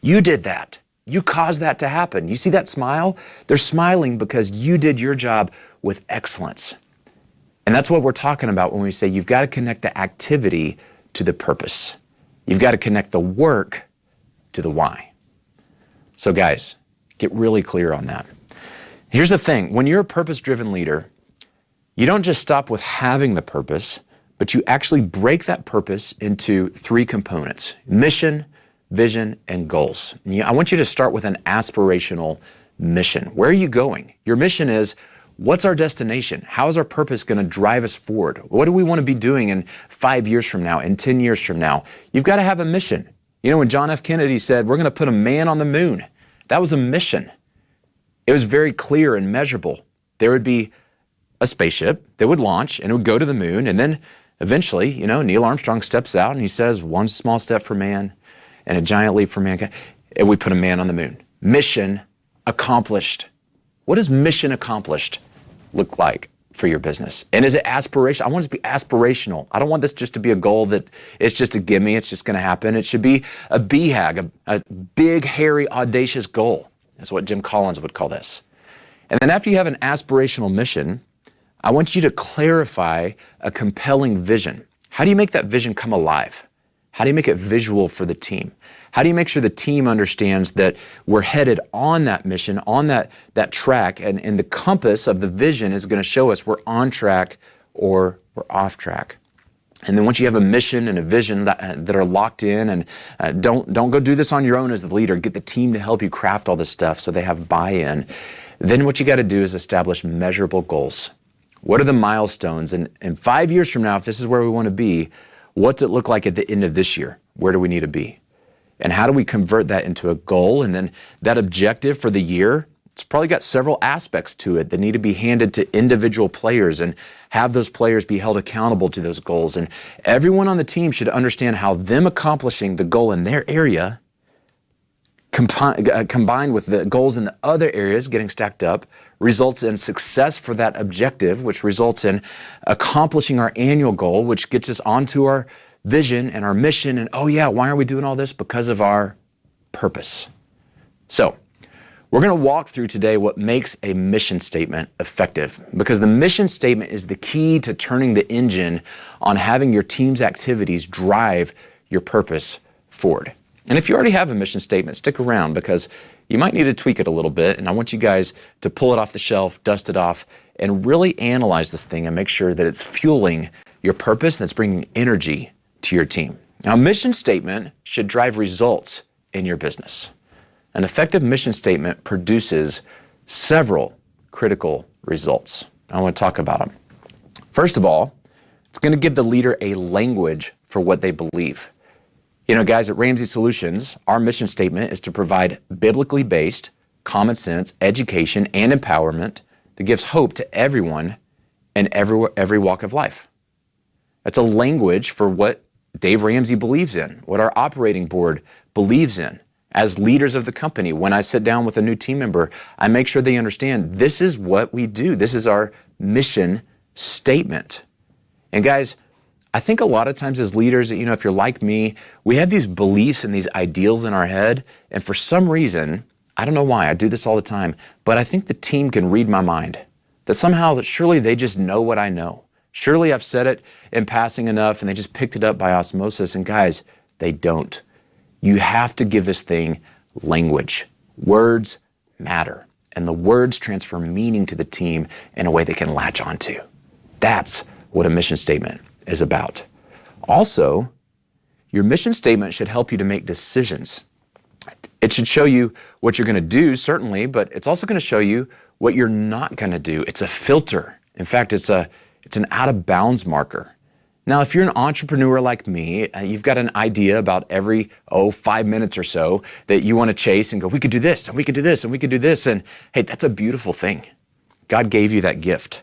A: You did that. You caused that to happen. You see that smile? They're smiling because you did your job with excellence. And that's what we're talking about when we say you've got to connect the activity to the purpose. You've got to connect the work to the why. So guys, get really clear on that. Here's the thing. When you're a purpose-driven leader, you don't just stop with having the purpose, but you actually break that purpose into 3 components: mission, vision, and goals. I want you to start with an aspirational mission. Where are you going? Your mission is, what's our destination? How is our purpose going to drive us forward? What do we want to be doing in 5 years from now, in 10 years from now? You've got to have a mission. You know, when John F. Kennedy said, we're going to put a man on the moon, that was a mission. It was very clear and measurable. There would be a spaceship that would launch and it would go to the moon, and then eventually, you know, Neil Armstrong steps out and he says, one small step for man and a giant leap for mankind. And we put a man on the moon. Mission accomplished. What does mission accomplished look like for your business? And is it aspirational? I want it to be aspirational. I don't want this just to be a goal that it's just a gimme, it's just going to happen. It should be a BHAG, a big, hairy, audacious goal. That's what Jim Collins would call this. And then after you have an aspirational mission, I want you to clarify a compelling vision. How do you make that vision come alive? How do you make it visual for the team? How do you make sure the team understands that we're headed on that mission, on that track, and the compass of the vision is going to show us we're on track or we're off track? And then once you have a mission and a vision that are locked in, and don't go do this on your own as the leader, get the team to help you craft all this stuff so they have buy-in. Then what you got to do is establish measurable goals. What are the milestones? And 5 years from now, if this is where we want to be, what's it look like at the end of this year? Where do we need to be? And how do we convert that into a goal? And then that objective for the year, it's probably got several aspects to it that need to be handed to individual players and have those players be held accountable to those goals. And everyone on the team should understand how them accomplishing the goal in their area combined with the goals in the other areas getting stacked up results in success for that objective, which results in accomplishing our annual goal, which gets us onto our vision and our mission. And oh yeah, why are we doing all this? Because of our purpose. So we're going to walk through today what makes a mission statement effective, because the mission statement is the key to turning the engine on having your team's activities drive your purpose forward. And if you already have a mission statement, stick around, because you might need to tweak it a little bit. And I want you guys to pull it off the shelf, dust it off, and really analyze this thing and make sure that it's fueling your purpose and it's bringing energy to your team. Now, a mission statement should drive results in your business. An effective mission statement produces several critical results. I want to talk about them. First of all, it's going to give the leader a language for what they believe. You know, guys, at Ramsey Solutions, our mission statement is to provide biblically based, common sense, education, and empowerment that gives hope to everyone in every walk of life. That's a language for what Dave Ramsey believes in, what our operating board believes in. As leaders of the company, when I sit down with a new team member, I make sure they understand this is what we do. This is our mission statement. And guys, I think a lot of times as leaders, you know, if you're like me, we have these beliefs and these ideals in our head. And for some reason, I don't know why, I do this all the time, but I think the team can read my mind. That somehow, that surely they just know what I know. Surely I've said it in passing enough and they just picked it up by osmosis. And guys, they don't. You have to give this thing language. Words matter. And the words transfer meaning to the team in a way they can latch onto. That's what a mission statement is about. Also, your mission statement should help you to make decisions. It should show you what you're going to do, certainly, but it's also going to show you what you're not going to do. It's a filter. In fact, it's an out of bounds marker. Now, if you're an entrepreneur like me, you've got an idea about every 5 minutes or so that you want to chase and go, we could do this, and we could do this, and we could do this. And hey, that's a beautiful thing. God gave you that gift.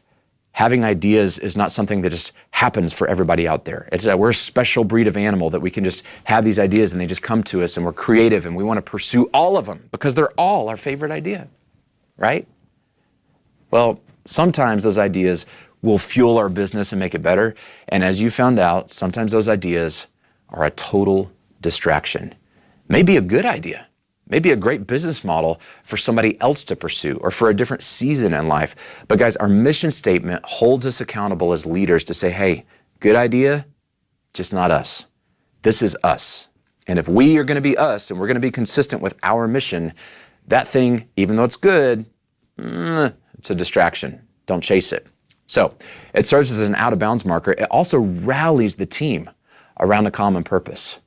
A: Having ideas is not something that just happens for everybody out there. We're a special breed of animal that we can just have these ideas and they just come to us and we're creative and we want to pursue all of them because they're all our favorite idea, right? Well, sometimes those ideas will fuel our business and make it better. And as you found out, sometimes those ideas are a total distraction. Maybe a good idea, maybe a great business model for somebody else to pursue or for a different season in life. But guys, our mission statement holds us accountable as leaders to say, hey, good idea, just not us. This is us. And if we are going to be us and we're going to be consistent with our mission, that thing, even though it's good, it's a distraction. Don't chase it. So it serves as an out of bounds marker. It also rallies the team around a common purpose.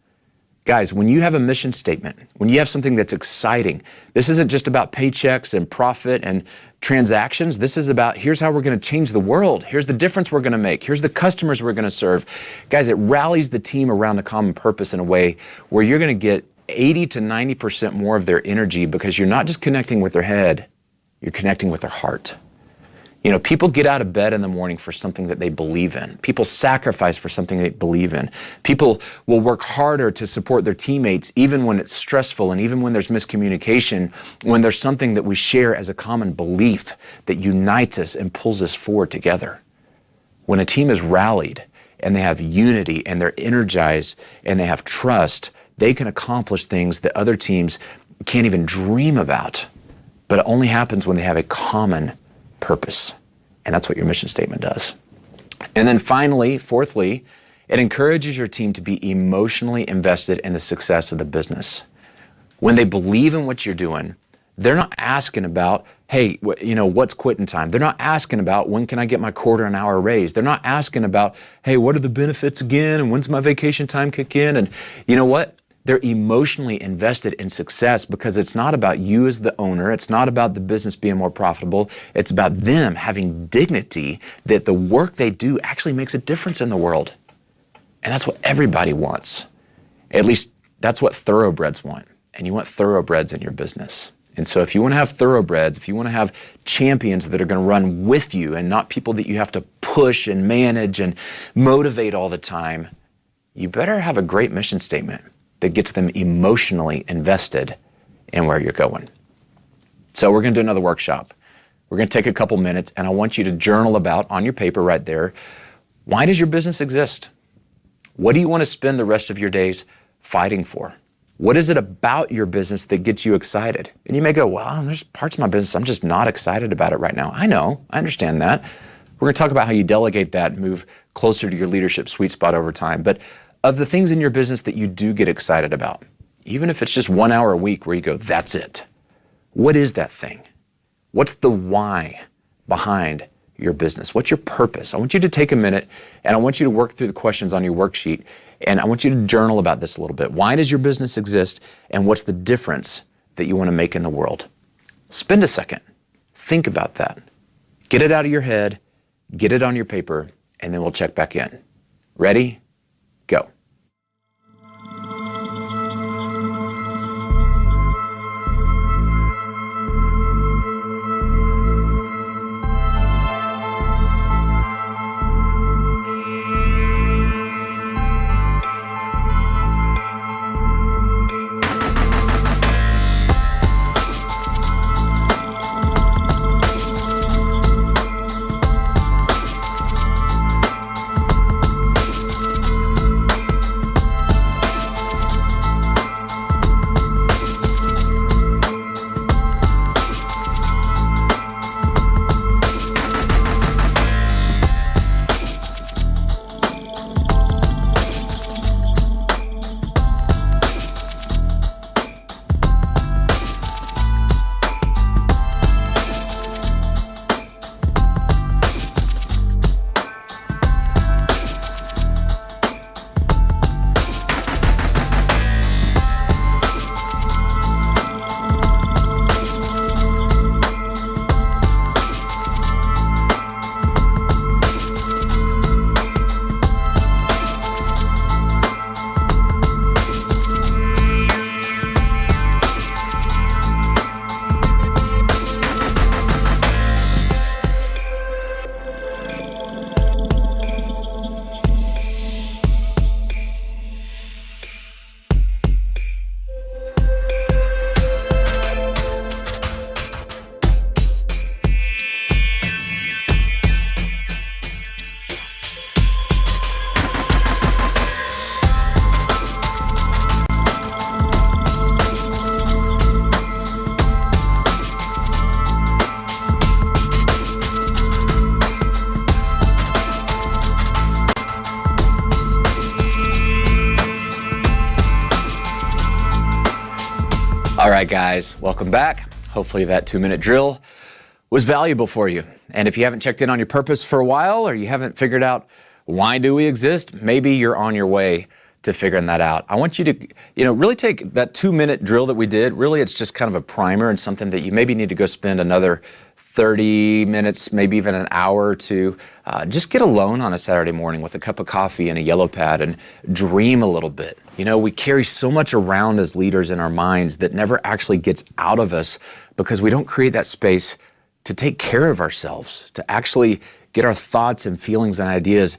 A: Guys, when you have a mission statement, when you have something that's exciting, this isn't just about paychecks and profit and transactions. This is about, here's how we're going to change the world. Here's the difference we're going to make. Here's the customers we're going to serve. Guys, it rallies the team around a common purpose in a way where you're going to get 80 to 90% more of their energy because you're not just connecting with their head, you're connecting with their heart. You know, people get out of bed in the morning for something that they believe in. People sacrifice for something they believe in. People will work harder to support their teammates even when it's stressful and even when there's miscommunication, when there's something that we share as a common belief that unites us and pulls us forward together. When a team is rallied and they have unity and they're energized and they have trust, they can accomplish things that other teams can't even dream about. But it only happens when they have a common purpose. And that's what your mission statement does. And then finally, fourthly, it encourages your team to be emotionally invested in the success of the business. When they believe in what you're doing, they're not asking about, hey, what's quitting time? They're not asking about, when can I get my quarter an hour raise? They're not asking about, hey, what are the benefits again? And when's my vacation time kick in? And you know what? They're emotionally invested in success because it's not about you as the owner. It's not about the business being more profitable. It's about them having dignity that the work they do actually makes a difference in the world. And that's what everybody wants. At least that's what thoroughbreds want. And you want thoroughbreds in your business. And so if you want to have thoroughbreds, if you want to have champions that are going to run with you and not people that you have to push and manage and motivate all the time, you better have a great mission statement that gets them emotionally invested in where you're going. So we're going to do another workshop. We're going to take a couple minutes and I want you to journal about on your paper right there, why does your business exist? What do you want to spend the rest of your days fighting for? What is it about your business that gets you excited? And you may go, well, there's parts of my business I'm just not excited about it right now. I know, I understand that. We're going to talk about how you delegate that and move closer to your leadership sweet spot over time. But of the things in your business that you do get excited about, even if it's just 1 hour a week where you go, that's it. What is that thing? What's the why behind your business? What's your purpose? I want you to take a minute and I want you to work through the questions on your worksheet, and I want you to journal about this a little bit. Why does your business exist, and what's the difference that you want to make in the world? Spend a second. Think about that. Get it out of your head, get it on your paper, and then we'll check back in. Ready? Go. All right, guys, welcome back. Hopefully that 2-minute drill was valuable for you. And if you haven't checked in on your purpose for a while, or you haven't figured out why do we exist, maybe you're on your way to figuring that out. I want you to, really take that 2-minute drill that we did. Really, it's just kind of a primer and something that you maybe need to go spend another 30 minutes, maybe even an hour to just get alone on a Saturday morning with a cup of coffee and a yellow pad and dream a little bit. We carry so much around as leaders in our minds that never actually gets out of us because we don't create that space to take care of ourselves, to actually get our thoughts and feelings and ideas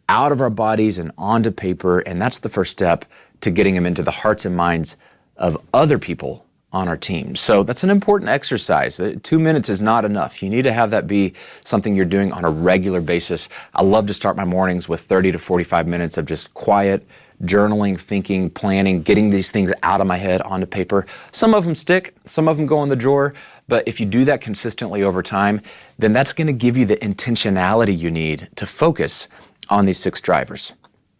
A: out of our bodies and onto paper. And that's the first step to getting them into the hearts and minds of other people on our team. So that's an important exercise. 2 minutes is not enough. You need to have that be something you're doing on a regular basis. I love to start my mornings with 30 to 45 minutes of just quiet journaling, thinking, planning, getting these things out of my head onto paper. Some of them stick, some of them go in the drawer, but if you do that consistently over time, then that's going to give you the intentionality you need to focus on these 6 drivers.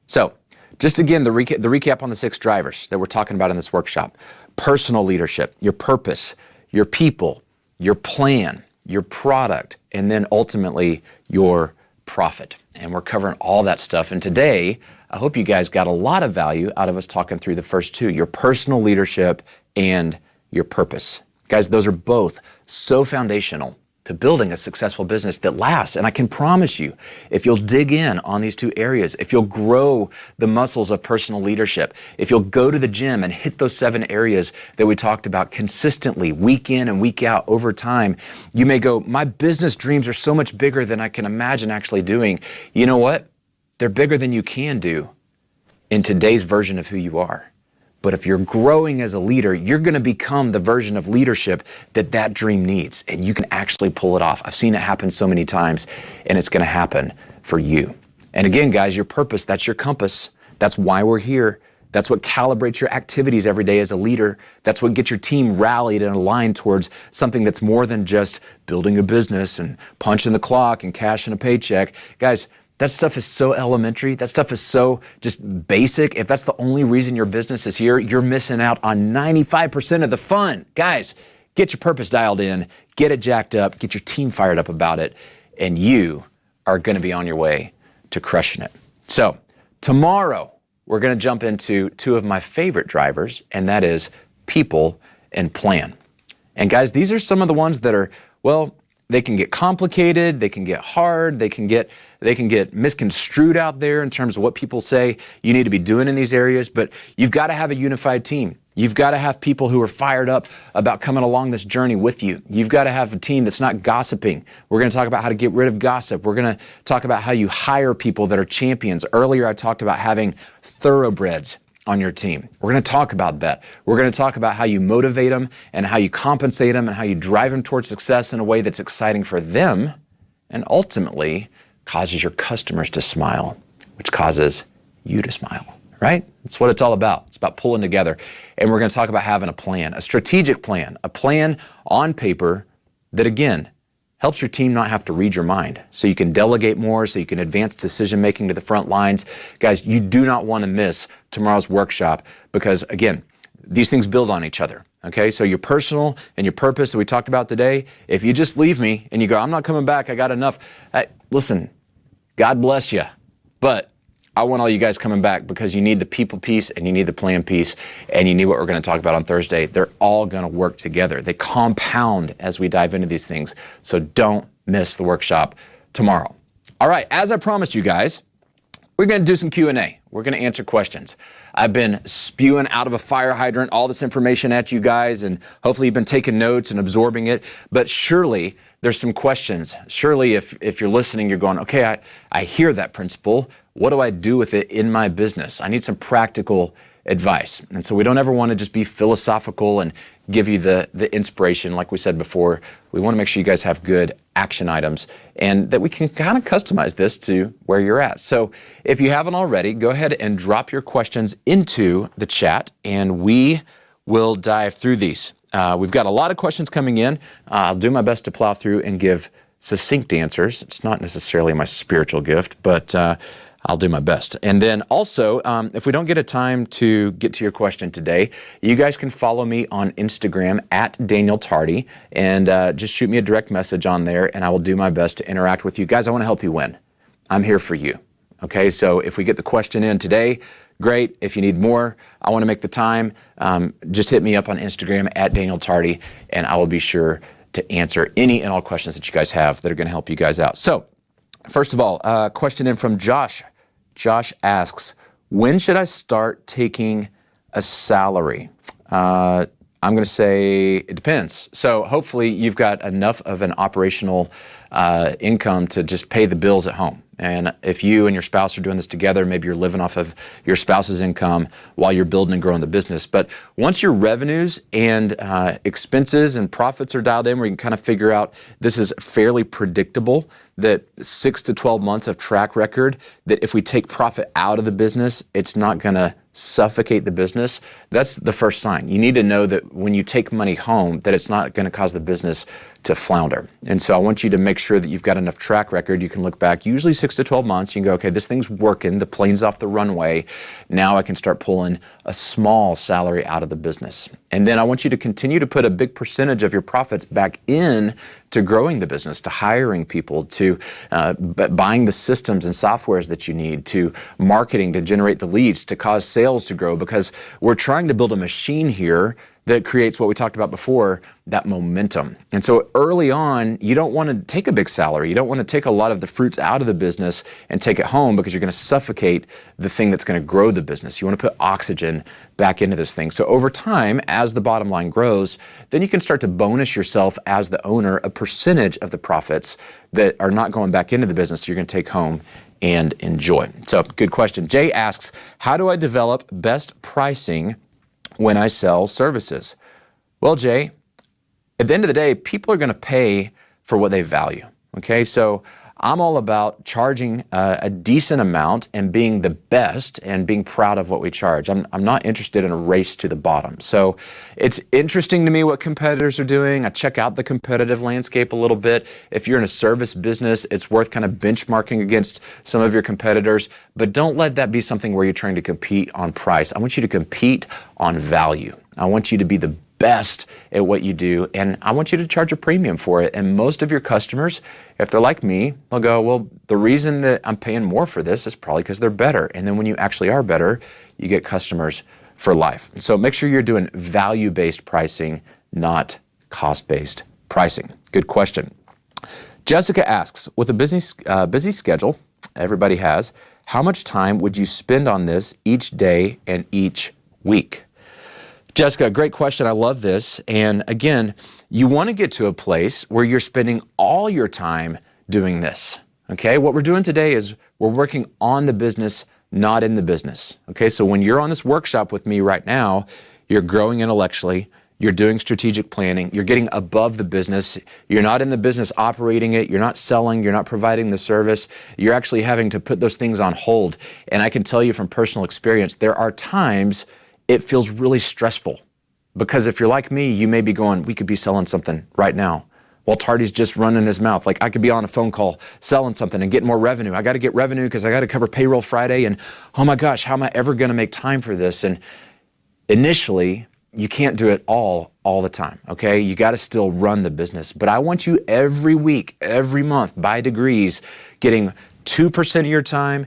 A: So, just again, the recap on the 6 drivers that we're talking about in this workshop. Personal leadership, your purpose, your people, your plan, your product, and then ultimately your profit. And we're covering all that stuff. And today, I hope you guys got a lot of value out of us talking through the first 2, your personal leadership and your purpose. Guys, those are both so foundational to building a successful business that lasts. And I can promise you, if you'll dig in on these 2 areas, if you'll grow the muscles of personal leadership, if you'll go to the gym and hit those 7 areas that we talked about consistently, week in and week out over time, you may go, my business dreams are so much bigger than I can imagine actually doing. You know what? They're bigger than you can do in today's version of who you are. But if you're growing as a leader, you're going to become the version of leadership that dream needs, and you can actually pull it off. I've seen it happen so many times, and it's going to happen for you. And again, guys, your purpose, that's your compass. That's why we're here. That's what calibrates your activities every day as a leader. That's what gets your team rallied and aligned towards something that's more than just building a business and punching the clock and cashing a paycheck. Guys, that stuff is so elementary. That stuff is so just basic. If that's the only reason your business is here, you're missing out on 95% of the fun. Guys, get your purpose dialed in, get it jacked up, get your team fired up about it, and you are going to be on your way to crushing it. So tomorrow, we're going to jump into two of my favorite drivers, and that is people and plan. And guys, these are some of the ones that are, well, they can get complicated, they can get hard, they can get misconstrued out there in terms of what people say you need to be doing in these areas, but you've got to have a unified team. You've got to have people who are fired up about coming along this journey with you. You've got to have a team that's not gossiping. We're going to talk about how to get rid of gossip. We're going to talk about how you hire people that are champions. Earlier, I talked about having thoroughbreds on your team. We're going to talk about that. We're going to talk about how you motivate them and how you compensate them and how you drive them towards success in a way that's exciting for them and ultimately causes your customers to smile, which causes you to smile, right? That's what it's all about. It's about pulling together. And we're going to talk about having a plan, a strategic plan, a plan on paper that, again, helps your team not have to read your mind. So you can delegate more, so you can advance decision-making to the front lines. Guys, you do not want to miss tomorrow's workshop because, again, these things build on each other, okay? So your personal and your purpose that we talked about today, if you just leave me and you go, I'm not coming back, I got enough. Listen, God bless you, but I want all you guys coming back because you need the people piece and you need the plan piece and you need what we're going to talk about on Thursday. They're all going to work together. They compound as we dive into these things. So don't miss the workshop tomorrow. All right, as I promised you guys, we're going to do some Q&A. We're going to answer questions. I've been spewing out of a fire hydrant all this information at you guys, and hopefully you've been taking notes and absorbing it. But surely there's some questions. Surely if you're listening, you're going, okay, I hear that principle. What do I do with it in my business? I need some practical advice. And so we don't ever want to just be philosophical and give you the inspiration. Like we said before, we want to make sure you guys have good action items and that we can kind of customize this to where you're at. So if you haven't already, go ahead and drop your questions into the chat and we will dive through these. We've got a lot of questions coming in. I'll do my best to plow through and give succinct answers. It's not necessarily my spiritual gift, but I'll do my best. And then also, if we don't get a time to get to your question today, you guys can follow me on Instagram at Daniel Tardy and just shoot me a direct message on there and I will do my best to interact with you. Guys, I want to help you win. I'm here for you. Okay, so if we get the question in today, great. If you need more, I want to make the time, just hit me up on Instagram at Daniel Tardy and I will be sure to answer any and all questions that you guys have that are going to help you guys out. So, first of all, a question in from Josh. Josh asks, when should I start taking a salary? I'm going to say it depends. So hopefully you've got enough of an operational income to just pay the bills at home. And if you and your spouse are doing this together, maybe you're living off of your spouse's income while you're building and growing the business. But once your revenues and expenses and profits are dialed in, where you can kind of figure out this is fairly predictable, that 6 to 12 months of track record, that if we take profit out of the business, it's not going to suffocate the business. That's the first sign. You need to know that when you take money home, that it's not going to cause the business to flounder. And so I want you to make sure that you've got enough track record. You can look back, usually 6 to 12 months. You can go, okay, this thing's working. The plane's off the runway. Now I can start pulling a small salary out of the business. And then I want you to continue to put a big percentage of your profits back in to growing the business, to hiring people, to buying the systems and softwares that you need, to marketing, to generate the leads, to cause sales to grow, because we're trying to build a machine here that creates what we talked about before, that momentum. And so early on, you don't want to take a big salary. You don't want to take a lot of the fruits out of the business and take it home because you're going to suffocate the thing that's going to grow the business. You want to put oxygen back into this thing. So over time, as the bottom line grows, then you can start to bonus yourself as the owner a percentage of the profits that are not going back into the business you're going to take home and enjoy. So good question. Jay asks, how do I develop best pricing when I sell services? Well, Jay, at the end of the day, people are going to pay for what they value. Okay, so I'm all about charging a decent amount and being the best and being proud of what we charge. I'm not interested in a race to the bottom. So it's interesting to me what competitors are doing. I check out the competitive landscape a little bit. If you're in a service business, it's worth kind of benchmarking against some of your competitors, but don't let that be something where you're trying to compete on price. I want you to compete on value. I want you to be the best at what you do, and I want you to charge a premium for it. And most of your customers, if they're like me, they'll go, well, the reason that I'm paying more for this is probably because they're better. And then when you actually are better, you get customers for life. So make sure you're doing value-based pricing, not cost-based pricing. Good question. Jessica asks, with a busy schedule everybody has, how much time would you spend on this each day and each week? Jessica, great question. I love this. And again, you want to get to a place where you're spending all your time doing this. Okay? What we're doing today is we're working on the business, not in the business. Okay? So when you're on this workshop with me right now, you're growing intellectually, you're doing strategic planning, you're getting above the business, you're not in the business operating it, you're not selling, you're not providing the service, you're actually having to put those things on hold. And I can tell you from personal experience, there are times it feels really stressful. Because if you're like me, you may be going, we could be selling something right now, while Tardy's just running his mouth. Like I could be on a phone call selling something and getting more revenue. I got to get revenue because I got to cover payroll Friday, and oh my gosh, how am I ever going to make time for this? And initially, you can't do it all the time, okay? You got to still run the business. But I want you every week, every month, by degrees, getting 2% of your time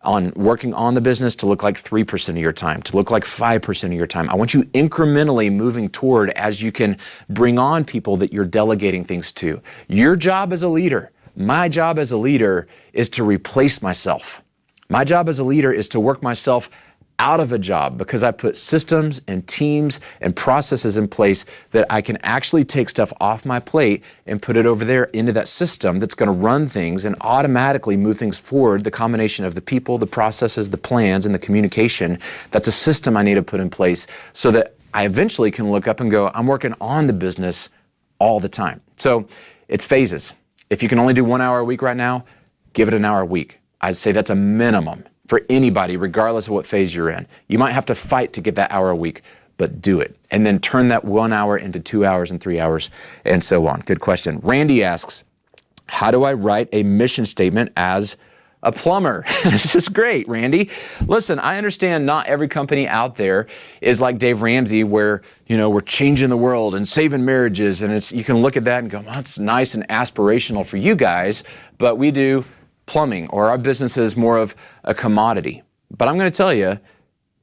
A: on working on the business to look like 3% of your time, to look like 5% of your time. I want you incrementally moving toward as you can bring on people that you're delegating things to. Your job as a leader, my job as a leader is to replace myself. My job as a leader is to work myself out of a job because I put systems and teams and processes in place that I can actually take stuff off my plate and put it over there into that system that's going to run things and automatically move things forward. The combination of the people, the processes, the plans, and the communication, that's a system I need to put in place so that I eventually can look up and go, I'm working on the business all the time. So it's phases. If you can only do 1 hour a week right now, give it an hour a week. I'd say that's a minimum for anybody, regardless of what phase you're in. You might have to fight to get that hour a week, but do it. And then turn that 1 hour into 2 hours and 3 hours and so on. Good question. Randy asks, how do I write a mission statement as a plumber? This is great, Randy. Listen, I understand not every company out there is like Dave Ramsey where, we're changing the world and saving marriages. And you can look at that and go, well, that's nice and aspirational for you guys, but we do plumbing, or our business is more of a commodity. But I'm going to tell you,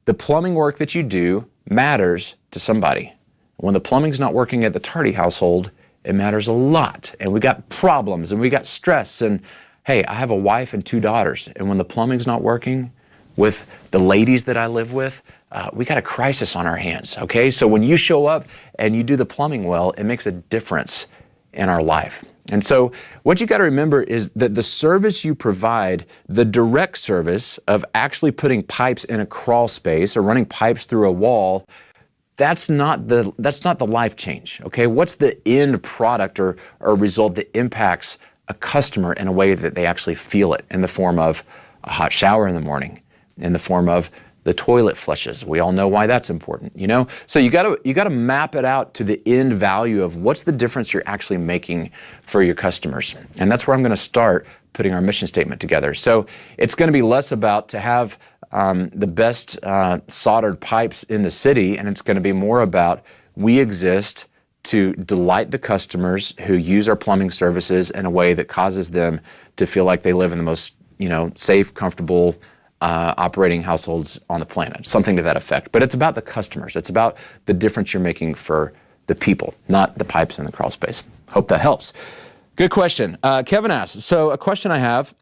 A: the plumbing work that you do matters to somebody. When the plumbing's not working at the Tardy household, it matters a lot. And we got problems and we got stress. And hey, I have a wife and 2 daughters. And when the plumbing's not working with the ladies that I live with, we got a crisis on our hands, okay? So when you show up and you do the plumbing well, it makes a difference in our life. And so what you got to remember is that the service you provide, the direct service of actually putting pipes in a crawl space or running pipes through a wall, that's not the life change, okay? What's the end product or result that impacts a customer in a way that they actually feel it in the form of a hot shower in the morning, in the form of the toilet flushes. We all know why that's important, So you got to map it out to the end value of what's the difference you're actually making for your customers. And that's where I'm going to start putting our mission statement together. So it's going to be less about to have the best soldered pipes in the city, and it's going to be more about we exist to delight the customers who use our plumbing services in a way that causes them to feel like they live in the most, safe, comfortable, operating households on the planet, something to that effect. But it's about the customers. It's about the difference you're making for the people, not the pipes in the crawl space. Hope that helps. Good question. Kevin asks, so a question I have,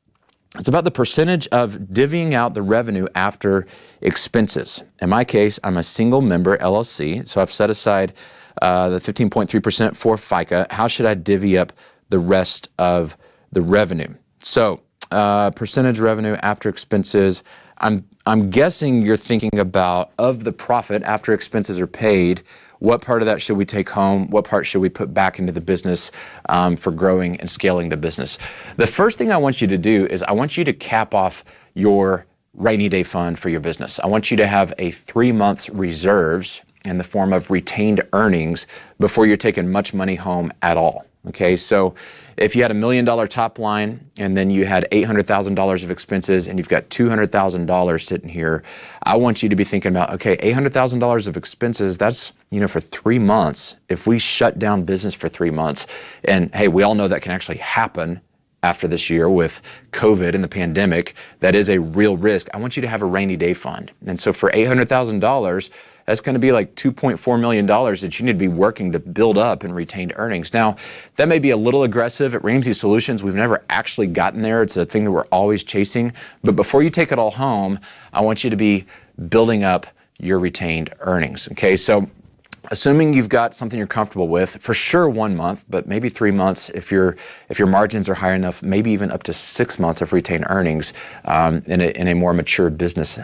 A: it's about the percentage of divvying out the revenue after expenses. In my case, I'm a single member LLC, so I've set aside the 15.3% for FICA. How should I divvy up the rest of the revenue? So percentage revenue after expenses. I'm guessing you're thinking about of the profit after expenses are paid, what part of that should we take home? What part should we put back into the business for growing and scaling the business? The first thing I want you to do is I want you to cap off your rainy day fund for your business. I want you to have a 3 months reserves in the form of retained earnings before you're taking much money home at all. Okay, so if you had $1 million top line and then you had $800,000 of expenses and you've got $200,000 sitting here, I want you to be thinking about, okay, $800,000 of expenses, that's, for 3 months. If we shut down business for 3 months, and hey, we all know that can actually happen after this year with COVID and the pandemic, that is a real risk. I want you to have a rainy day fund. And so for $800,000, that's going to be like $2.4 million that you need to be working to build up and retained earnings. Now, that may be a little aggressive. At Ramsey Solutions, we've never actually gotten there. It's a thing that we're always chasing. But before you take it all home, I want you to be building up your retained earnings. Okay, so assuming you've got something you're comfortable with, for sure 1 month, but maybe 3 months if your margins are high enough, maybe even up to 6 months of retained earnings in a more mature business.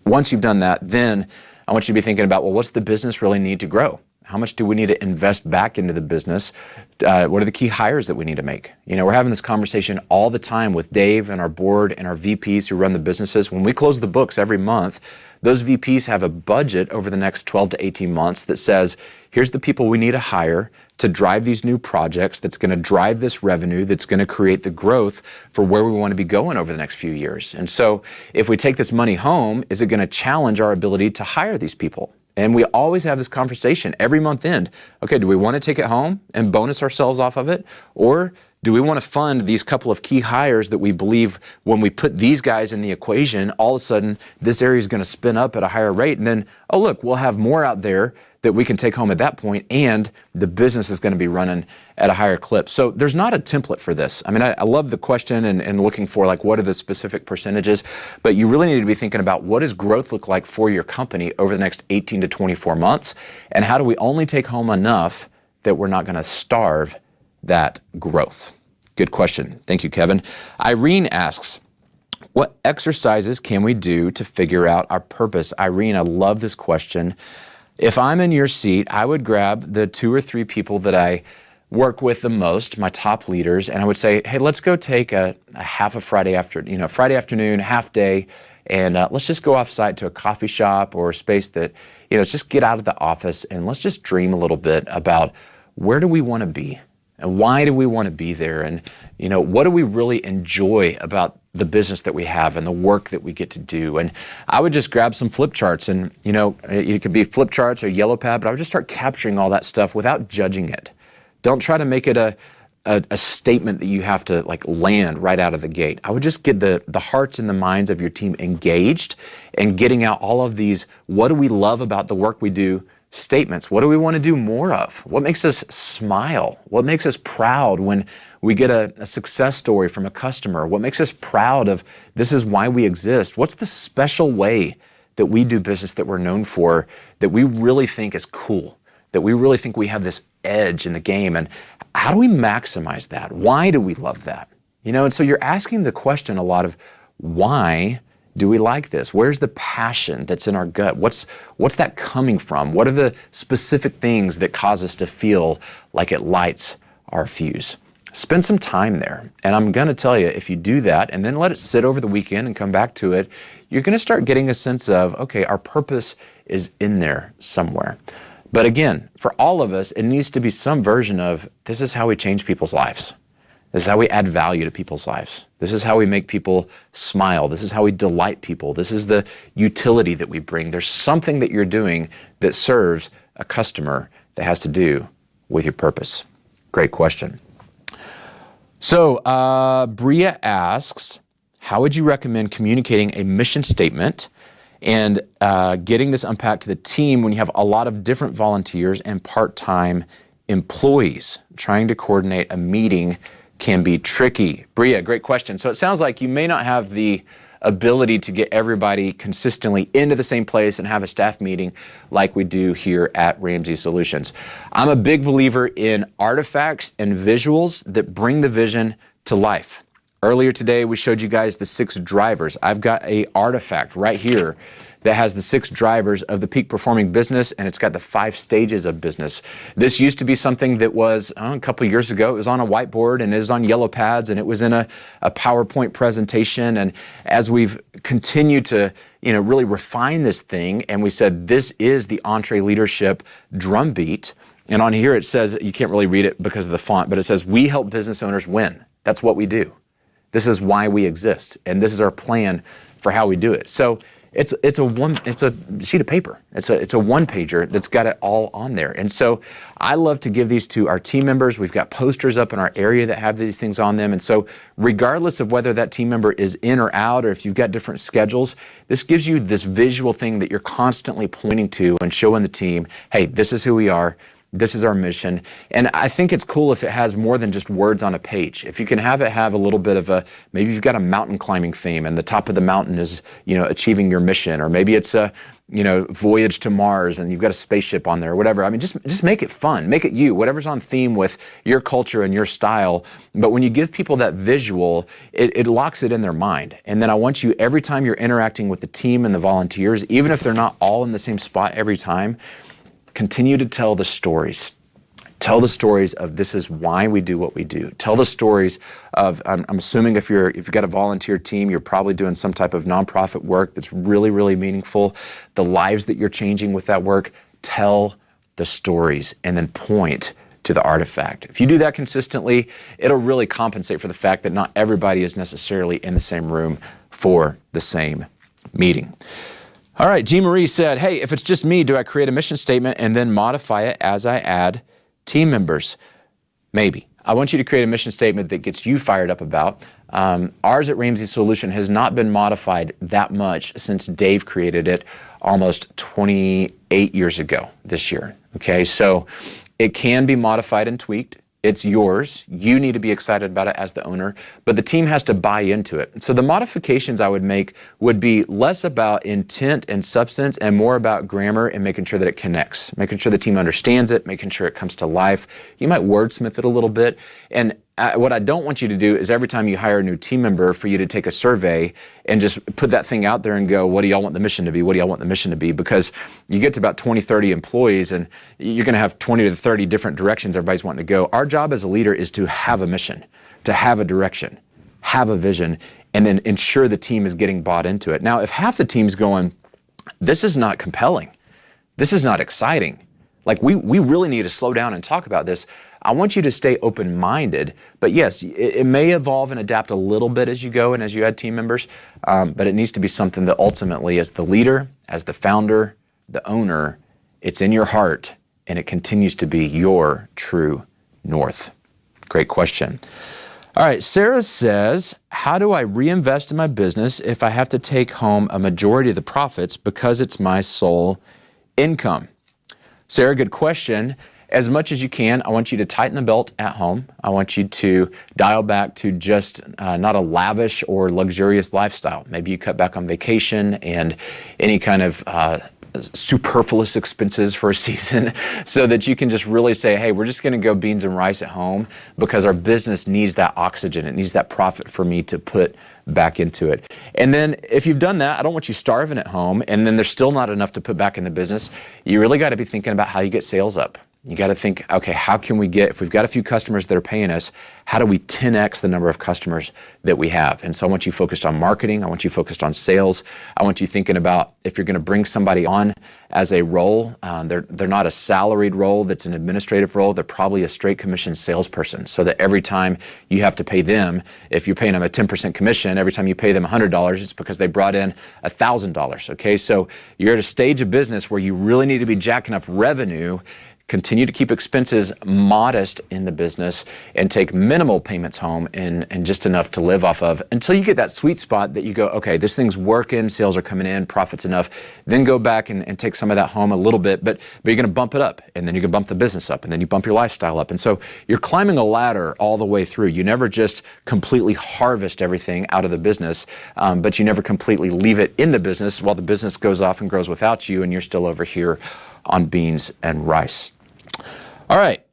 A: Once you've done that, then I want you to be thinking about, well, what's the business really need to grow? How much do we need to invest back into the business? What are the key hires that we need to make? We're having this conversation all the time with Dave and our board and our VPs who run the businesses. When we close the books every month, those VPs have a budget over the next 12 to 18 months that says, here's the people we need to hire to drive these new projects that's going to drive this revenue, that's going to create the growth for where we want to be going over the next few years. And so if we take this money home, is it going to challenge our ability to hire these people? And we always have this conversation every month end. Okay, do we want to take it home and bonus ourselves off of it? Or do we want to fund these couple of key hires that we believe when we put these guys in the equation, all of a sudden this area is going to spin up at a higher rate, and then, oh look, we'll have more out there that we can take home at that point, and the business is going to be running at a higher clip. So there's not a template for this. I mean, I love the question and looking for like what are the specific percentages, but you really need to be thinking about what does growth look like for your company over the next 18 to 24 months, and how do we only take home enough that we're not going to starve that growth? Good question. Thank you, Kevin. Irene asks, what exercises can we do to figure out our purpose? Irene, I love this question. If I'm in your seat, I would grab the 2 or 3 people that I work with the most, my top leaders, and I would say, hey, let's go take a half a Friday afternoon, half day, and let's just go off site to a coffee shop or a space that, let's just get out of the office and let's just dream a little bit about where do we want to be? And why do we want to be there? And, what do we really enjoy about the business that we have and the work that we get to do? And I would just grab some flip charts and, it could be flip charts or yellow pad, but I would just start capturing all that stuff without judging it. Don't try to make it a statement that you have to like land right out of the gate. I would just get the hearts and the minds of your team engaged and getting out all of these, what do we love about the work we do statements. What do we want to do more of? What makes us smile? What makes us proud when we get a success story from a customer? What makes us proud of this is why we exist? What's the special way that we do business that we're known for that we really think is cool, that we really think we have this edge in the game? And how do we maximize that? Why do we love that? And so you're asking the question a lot of why do we like this? Where's the passion that's in our gut? What's that coming from? What are the specific things that cause us to feel like it lights our fuse? Spend some time there. And I'm going to tell you, if you do that and then let it sit over the weekend and come back to it, you're going to start getting a sense of, okay, our purpose is in there somewhere. But again, for all of us, it needs to be some version of this is how we change people's lives. This is how we add value to people's lives. This is how we make people smile. This is how we delight people. This is the utility that we bring. There's something that you're doing that serves a customer that has to do with your purpose. Great question. So Bria asks, how would you recommend communicating a mission statement and getting this unpacked to the team when you have a lot of different volunteers and part-time employees? Trying to coordinate a meeting can be tricky. Bria, great question. So it sounds like you may not have the ability to get everybody consistently into the same place and have a staff meeting like we do here at Ramsey Solutions. I'm a big believer in artifacts and visuals that bring the vision to life. Earlier today, we showed you guys the 6 drivers. I've got an artifact right here that has the 6 drivers of the peak performing business, and it's got the 5 stages of business. This used to be something that was a couple of years ago. It was on a whiteboard and it was on yellow pads and it was in a PowerPoint presentation. And as we've continued to really refine this thing, and we said this is the EntreLeadership drumbeat, And on here it says, you can't really read it because of the font, but it says, we help business owners win. That's what we do. This is why we exist. And this is our plan for how we do it. So it's a sheet of paper. It's a one pager that's got it all on there. And so I love to give these to our team members. We've got posters up in our area that have these things on them. And so regardless of whether that team member is in or out, or if you've got different schedules, this gives you this visual thing that you're constantly pointing to and showing the team, hey, this is who we are. This is our mission. And I think it's cool if it has more than just words on a page. If you can have it have a little bit of maybe you've got a mountain climbing theme and the top of the mountain is, achieving your mission, or maybe it's a, voyage to Mars and you've got a spaceship on there or whatever. I mean, just make it fun, make it you, whatever's on theme with your culture and your style. But when you give people that visual, it locks it in their mind. And then I want you, every time you're interacting with the team and the volunteers, even if they're not all in the same spot every time, continue to tell the stories. Tell the stories of this is why we do what we do. Tell the stories of, I'm assuming if you've got a volunteer team, you're probably doing some type of nonprofit work that's really, really meaningful. The lives that you're changing with that work, tell the stories and then point to the artifact. If you do that consistently, it'll really compensate for the fact that not everybody is necessarily in the same room for the same meeting. All right, Jean Marie said, hey, if it's just me, do I create a mission statement and then modify it as I add team members? Maybe. I want you to create a mission statement that gets you fired up about. Ours at Ramsey Solution has not been modified that much since Dave created it almost 28 years ago this year. Okay, so it can be modified and tweaked. It's yours. You need to be excited about it as the owner, but the team has to buy into it. So the modifications I would make would be less about intent and substance and more about grammar and making sure that it connects, making sure the team understands it, making sure it comes to life. You might wordsmith it a little bit. And what I don't want you to do is every time you hire a new team member for you to take a survey and just put that thing out there and go, what do y'all want the mission to be? What do y'all want the mission to be? Because you get to about 20, 30 employees and you're going to have 20 to 30 different directions everybody's wanting to go. Our job as a leader is to have a mission, to have a direction, have a vision, and then ensure the team is getting bought into it. Now, if half the team's going, this is not compelling, this is not exciting, like we really need to slow down and talk about this, I want you to stay open-minded, but yes, it may evolve and adapt a little bit as you go and as you add team members, but it needs to be something that ultimately, as the leader, as the founder, the owner, it's in your heart and it continues to be your true north. Great question. All right, Sarah says, how do I reinvest in my business if I have to take home a majority of the profits because it's my sole income? Sarah, good question. As much as you can, I want you to tighten the belt at home. I want you to dial back to just not a lavish or luxurious lifestyle. Maybe you cut back on vacation and any kind of superfluous expenses for a season so that you can just really say, hey, we're just going to go beans and rice at home because our business needs that oxygen. It needs that profit for me to put back into it. And then if you've done that, I don't want you starving at home and then there's still not enough to put back in the business. You really got to be thinking about how you get sales up. You got to think, okay, how can we get, if we've got a few customers that are paying us, how do we 10x the number of customers that we have? And so I want you focused on marketing. I want you focused on sales. I want you thinking about if you're going to bring somebody on as a role, they're not a salaried role that's an administrative role. They're probably a straight commission salesperson so that every time you have to pay them, if you're paying them a 10% commission, every time you pay them $100, it's because they brought in $1,000, okay? So you're at a stage of business where you really need to be jacking up revenue. Continue to keep expenses modest in the business and take minimal payments home and just enough to live off of until you get that sweet spot that you go, okay, this thing's working, sales are coming in, profit's enough. Then go back and take some of that home a little bit, but you're going to bump it up and then you can bump the business up and then you bump your lifestyle up. And so you're climbing a ladder all the way through. You never just completely harvest everything out of the business, but you never completely leave it in the business while the business goes off and grows without you and you're still over here on beans and rice. All right.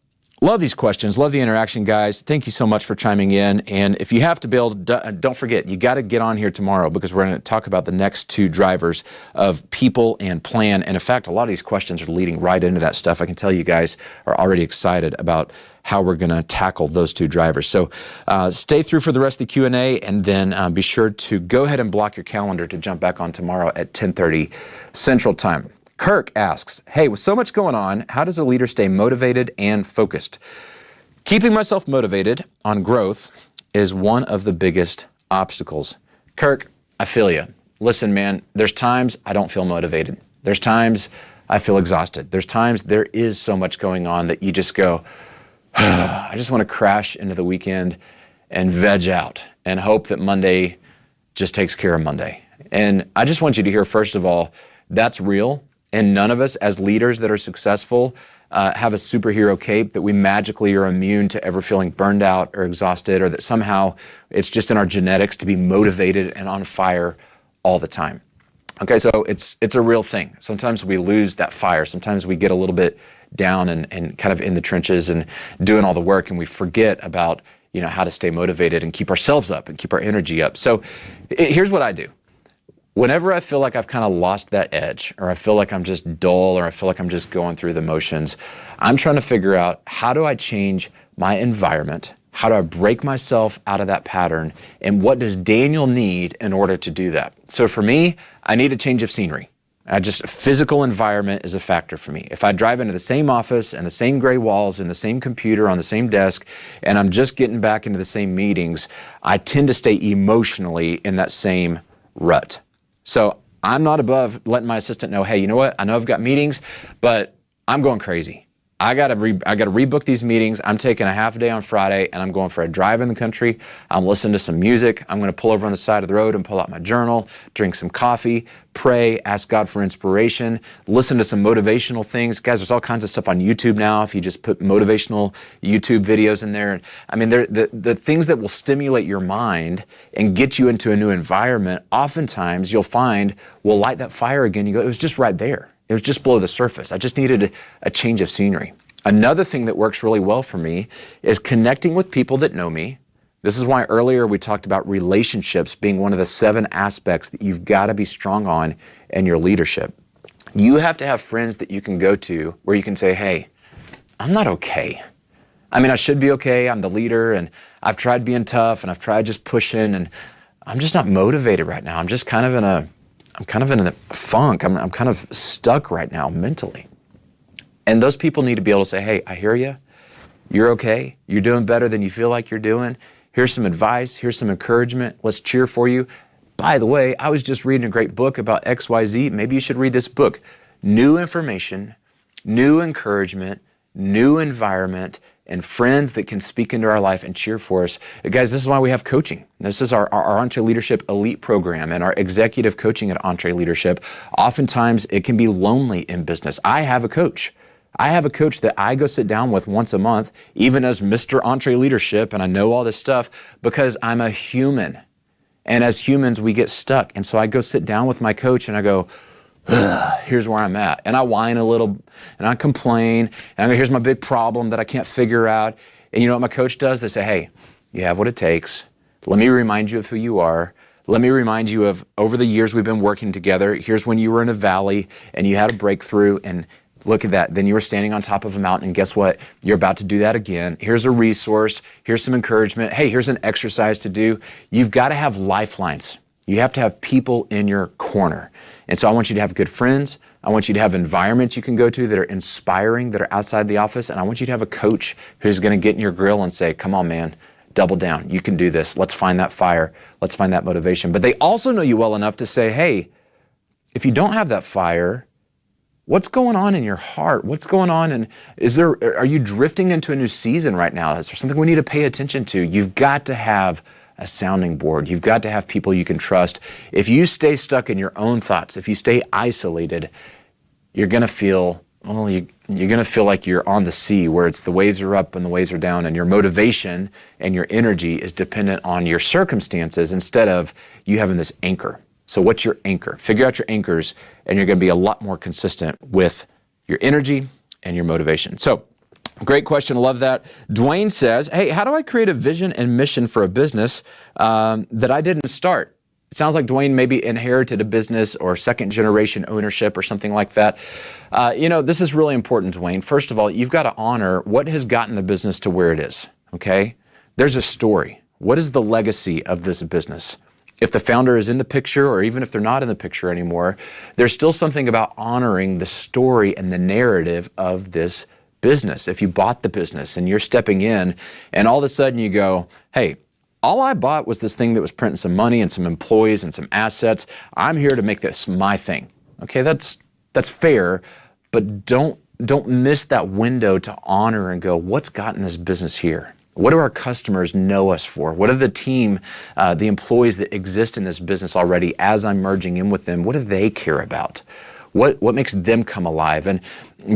A: Love these questions. Love the interaction, guys. Thank you so much for chiming in. And if you have to build, don't forget, you got to get on here tomorrow because we're going to talk about the next two drivers of people and plan. And in fact, a lot of these questions are leading right into that stuff. I can tell you guys are already excited about how we're going to tackle those two drivers. So stay through for the rest of the Q&A and then be sure to go ahead and block your calendar to jump back on tomorrow at 10:30 Central Time. Kirk asks, hey, with so much going on, how does a leader stay motivated and focused? Keeping myself motivated on growth is one of the biggest obstacles. Kirk, I feel you. Listen, man, there's times I don't feel motivated. There's times I feel exhausted. There's times there is so much going on that you just go, I just want to crash into the weekend and veg out and hope that Monday just takes care of Monday. And I just want you to hear, first of all, that's real. And none of us as leaders that are successful have a superhero cape that we magically are immune to ever feeling burned out or exhausted, or that somehow it's just in our genetics to be motivated and on fire all the time. Okay, so it's a real thing. Sometimes we lose that fire. Sometimes we get a little bit down and kind of in the trenches and doing all the work, and we forget about how to stay motivated and keep ourselves up and keep our energy up. So here's what I do. Whenever I feel like I've kind of lost that edge, or I feel like I'm just dull, or I feel like I'm just going through the motions, I'm trying to figure out, how do I change my environment? How do I break myself out of that pattern? And what does Daniel need in order to do that? So for me, I need a change of scenery. Physical environment is a factor for me. If I drive into the same office and the same gray walls and the same computer on the same desk, and I'm just getting back into the same meetings, I tend to stay emotionally in that same rut. So I'm not above letting my assistant know, hey, you know what? I know I've got meetings, but I'm going crazy. I gotta rebook these meetings. I'm taking a half a day on Friday, and I'm going for a drive in the country. I'm listening to some music. I'm gonna pull over on the side of the road and pull out my journal, drink some coffee, pray, ask God for inspiration, listen to some motivational things. Guys, there's all kinds of stuff on YouTube now. If you just put motivational YouTube videos in there, I mean, the things that will stimulate your mind and get you into a new environment, oftentimes you'll find will light that fire again. You go, it was just right there. It was just below the surface. I just needed a change of scenery. Another thing that works really well for me is connecting with people that know me. This is why earlier we talked about relationships being one of the 7 aspects that you've got to be strong on in your leadership. You have to have friends that you can go to where you can say, hey, I'm not okay. I mean, I should be okay. I'm the leader, and I've tried being tough, and I've tried just pushing, and I'm just not motivated right now. I'm just kind of in a funk. I'm kind of stuck right now mentally. And those people need to be able to say, hey, I hear you. You're okay. You're doing better than you feel like you're doing. Here's some advice. Here's some encouragement. Let's cheer for you. By the way, I was just reading a great book about XYZ. Maybe you should read this book. New information, new encouragement, new environment, and friends that can speak into our life and cheer for us. Guys, this is why we have coaching. This is our EntreLeadership Elite program and our executive coaching at EntreLeadership. Oftentimes, it can be lonely in business. I have a coach. I have a coach that I go sit down with once a month, even as Mr. EntreLeadership, and I know all this stuff because I'm a human. And as humans, we get stuck. And so I go sit down with my coach and I go, here's where I'm at. And I whine a little and I complain and I go, here's my big problem that I can't figure out. And you know what my coach does? They say, hey, you have what it takes. Let me remind you of who you are. Let me remind you of over the years we've been working together. Here's when you were in a valley and you had a breakthrough, and look at that. Then you were standing on top of a mountain, and guess what? You're about to do that again. Here's a resource. Here's some encouragement. Hey, here's an exercise to do. You've got to have lifelines. You have to have people in your corner. And so I want you to have good friends. I want you to have environments you can go to that are inspiring, that are outside the office. And I want you to have a coach who's going to get in your grill and say, come on, man, double down. You can do this. Let's find that fire. Let's find that motivation. But they also know you well enough to say, hey, if you don't have that fire, what's going on in your heart? What's going on? And are you drifting into a new season right now? Is there something we need to pay attention to? You've got to have a sounding board. You've got to have people you can trust. If you stay stuck in your own thoughts, if you stay isolated, you're going to feel, you're going to feel like you're on the sea where it's the waves are up and the waves are down, and your motivation and your energy is dependent on your circumstances instead of you having this anchor. So what's your anchor? Figure out your anchors, and you're going to be a lot more consistent with your energy and your motivation. So great question. I love that. Dwayne says, hey, how do I create a vision and mission for a business that I didn't start? It sounds like Dwayne maybe inherited a business or second generation ownership or something like that. This is really important, Dwayne. First of all, you've got to honor what has gotten the business to where it is, okay? There's a story. What is the legacy of this business? if the founder is in the picture or even if they're not in the picture anymore, there's still something about honoring the story and the narrative of this business. If you bought the business and you're stepping in and all of a sudden you go, hey, all I bought was this thing that was printing some money and some employees and some assets. I'm here to make this my thing. Okay, that's fair, but don't miss that window to honor and go, what's gotten this business here? What do our customers know us for? What are the team, the employees that exist in this business already as I'm merging in with them? What do they care about? What makes them come alive? And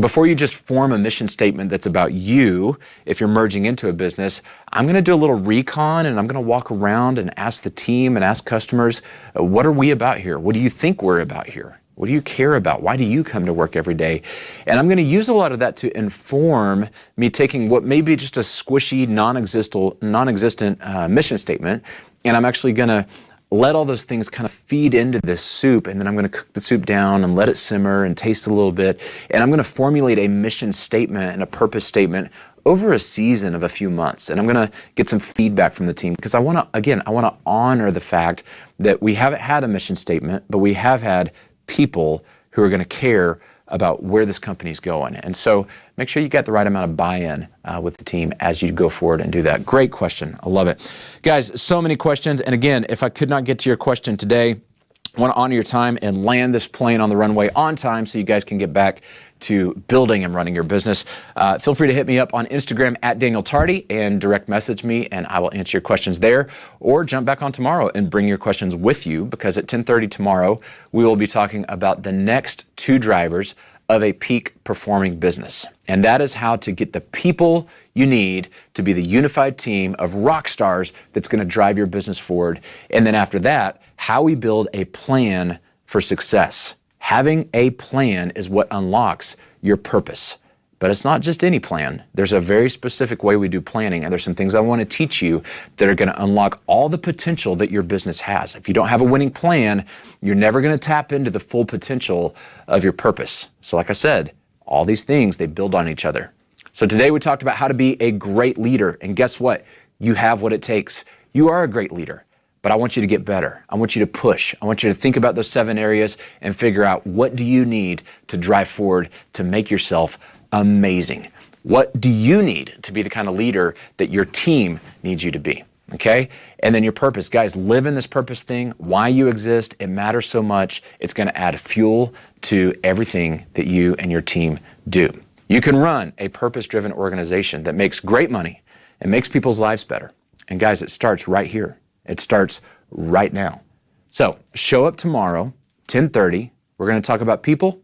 A: before you just form a mission statement that's about you, if you're merging into a business, I'm going to do a little recon and I'm going to walk around and ask the team and ask customers, what are we about here? What do you think we're about here? What do you care about? Why do you come to work every day? And I'm going to use a lot of that to inform me taking what may be just a squishy, non-existent mission statement, and I'm actually going to let all those things kind of feed into this soup, and then I'm going to cook the soup down and let it simmer and taste a little bit, and I'm going to formulate a mission statement and a purpose statement over a season of a few months. And I'm going to get some feedback from the team because I want to honor the fact that we haven't had a mission statement, but we have had people who are going to care about where this company is going. And so make sure you get the right amount of buy-in with the team as you go forward and do that. Great question. I love it. Guys, so many questions. And again, if I could not get to your question today, I want to honor your time and land this plane on the runway on time so you guys can get back to building and running your business. Feel free to hit me up on Instagram at Daniel Tardy and direct message me, and I will answer your questions there. Or jump back on tomorrow and bring your questions with you, because at 10:30 tomorrow, we will be talking about the next 2 drivers of a peak performing business. And that is how to get the people you need to be the unified team of rock stars that's going to drive your business forward. And then after that, how we build a plan for success. Having a plan is what unlocks your purpose. But it's not just any plan. There's a very specific way we do planning, and there's some things I want to teach you that are going to unlock all the potential that your business has. If you don't have a winning plan, you're never going to tap into the full potential of your purpose. So like I said, all these things, they build on each other. So today we talked about how to be a great leader, and guess what? You have what it takes. You are a great leader. But I want you to get better. I want you to push. I want you to think about those 7 areas and figure out, what do you need to drive forward to make yourself amazing? What do you need to be the kind of leader that your team needs you to be? Okay? And then your purpose. Guys, live in this purpose thing. Why you exist. It matters so much. It's going to add fuel to everything that you and your team do. You can run a purpose-driven organization that makes great money and makes people's lives better. And guys, it starts right here. It starts right now. So show up tomorrow, 10:30. We're going to talk about people.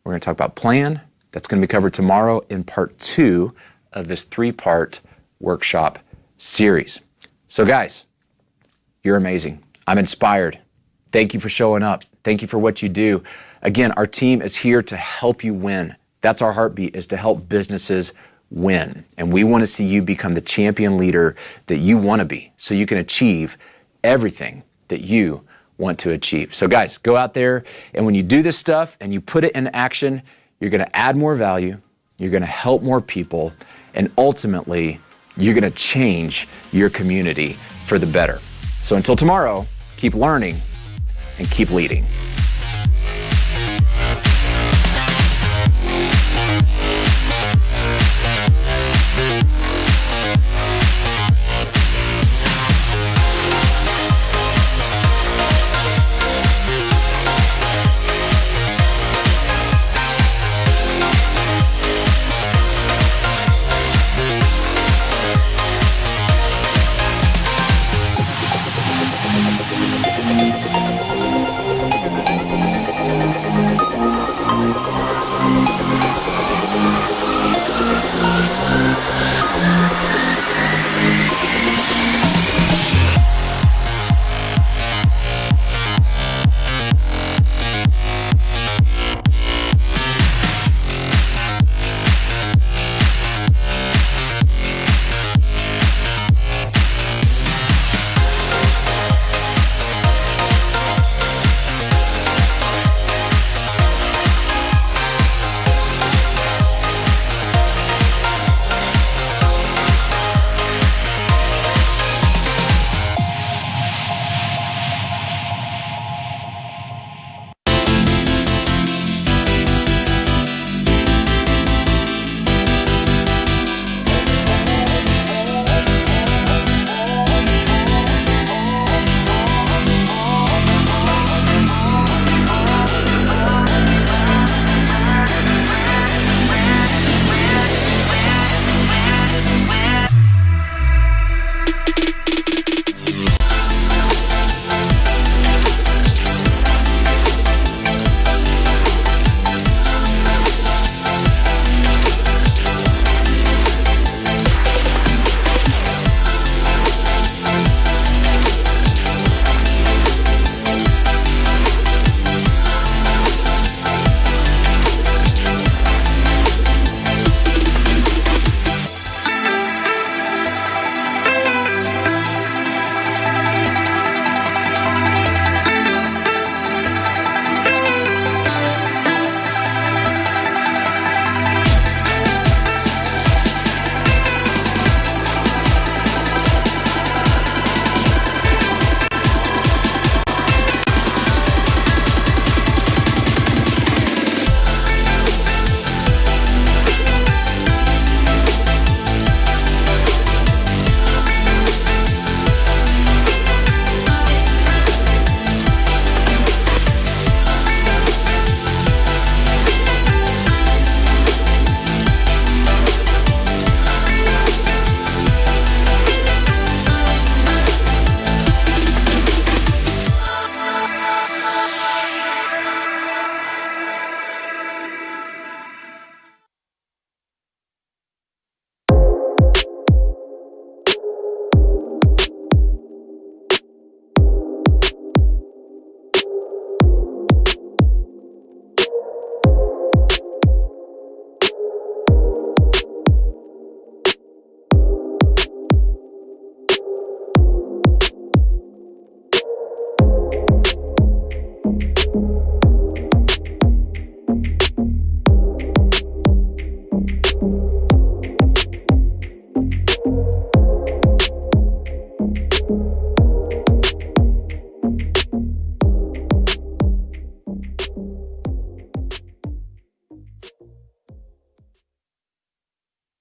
A: We're going to talk about plan. That's going to be covered tomorrow in part 2 of this 3-part workshop series. So guys, you're amazing. I'm inspired. Thank you for showing up. Thank you for what you do. Again, our team is here to help you win. That's our heartbeat, is to help businesses win. And we want to see you become the champion leader that you want to be, so you can achieve everything that you want to achieve. So guys, go out there, and when you do this stuff and you put it in action, you're going to add more value, you're going to help more people, and ultimately, you're going to change your community for the better. So until tomorrow, keep learning and keep leading.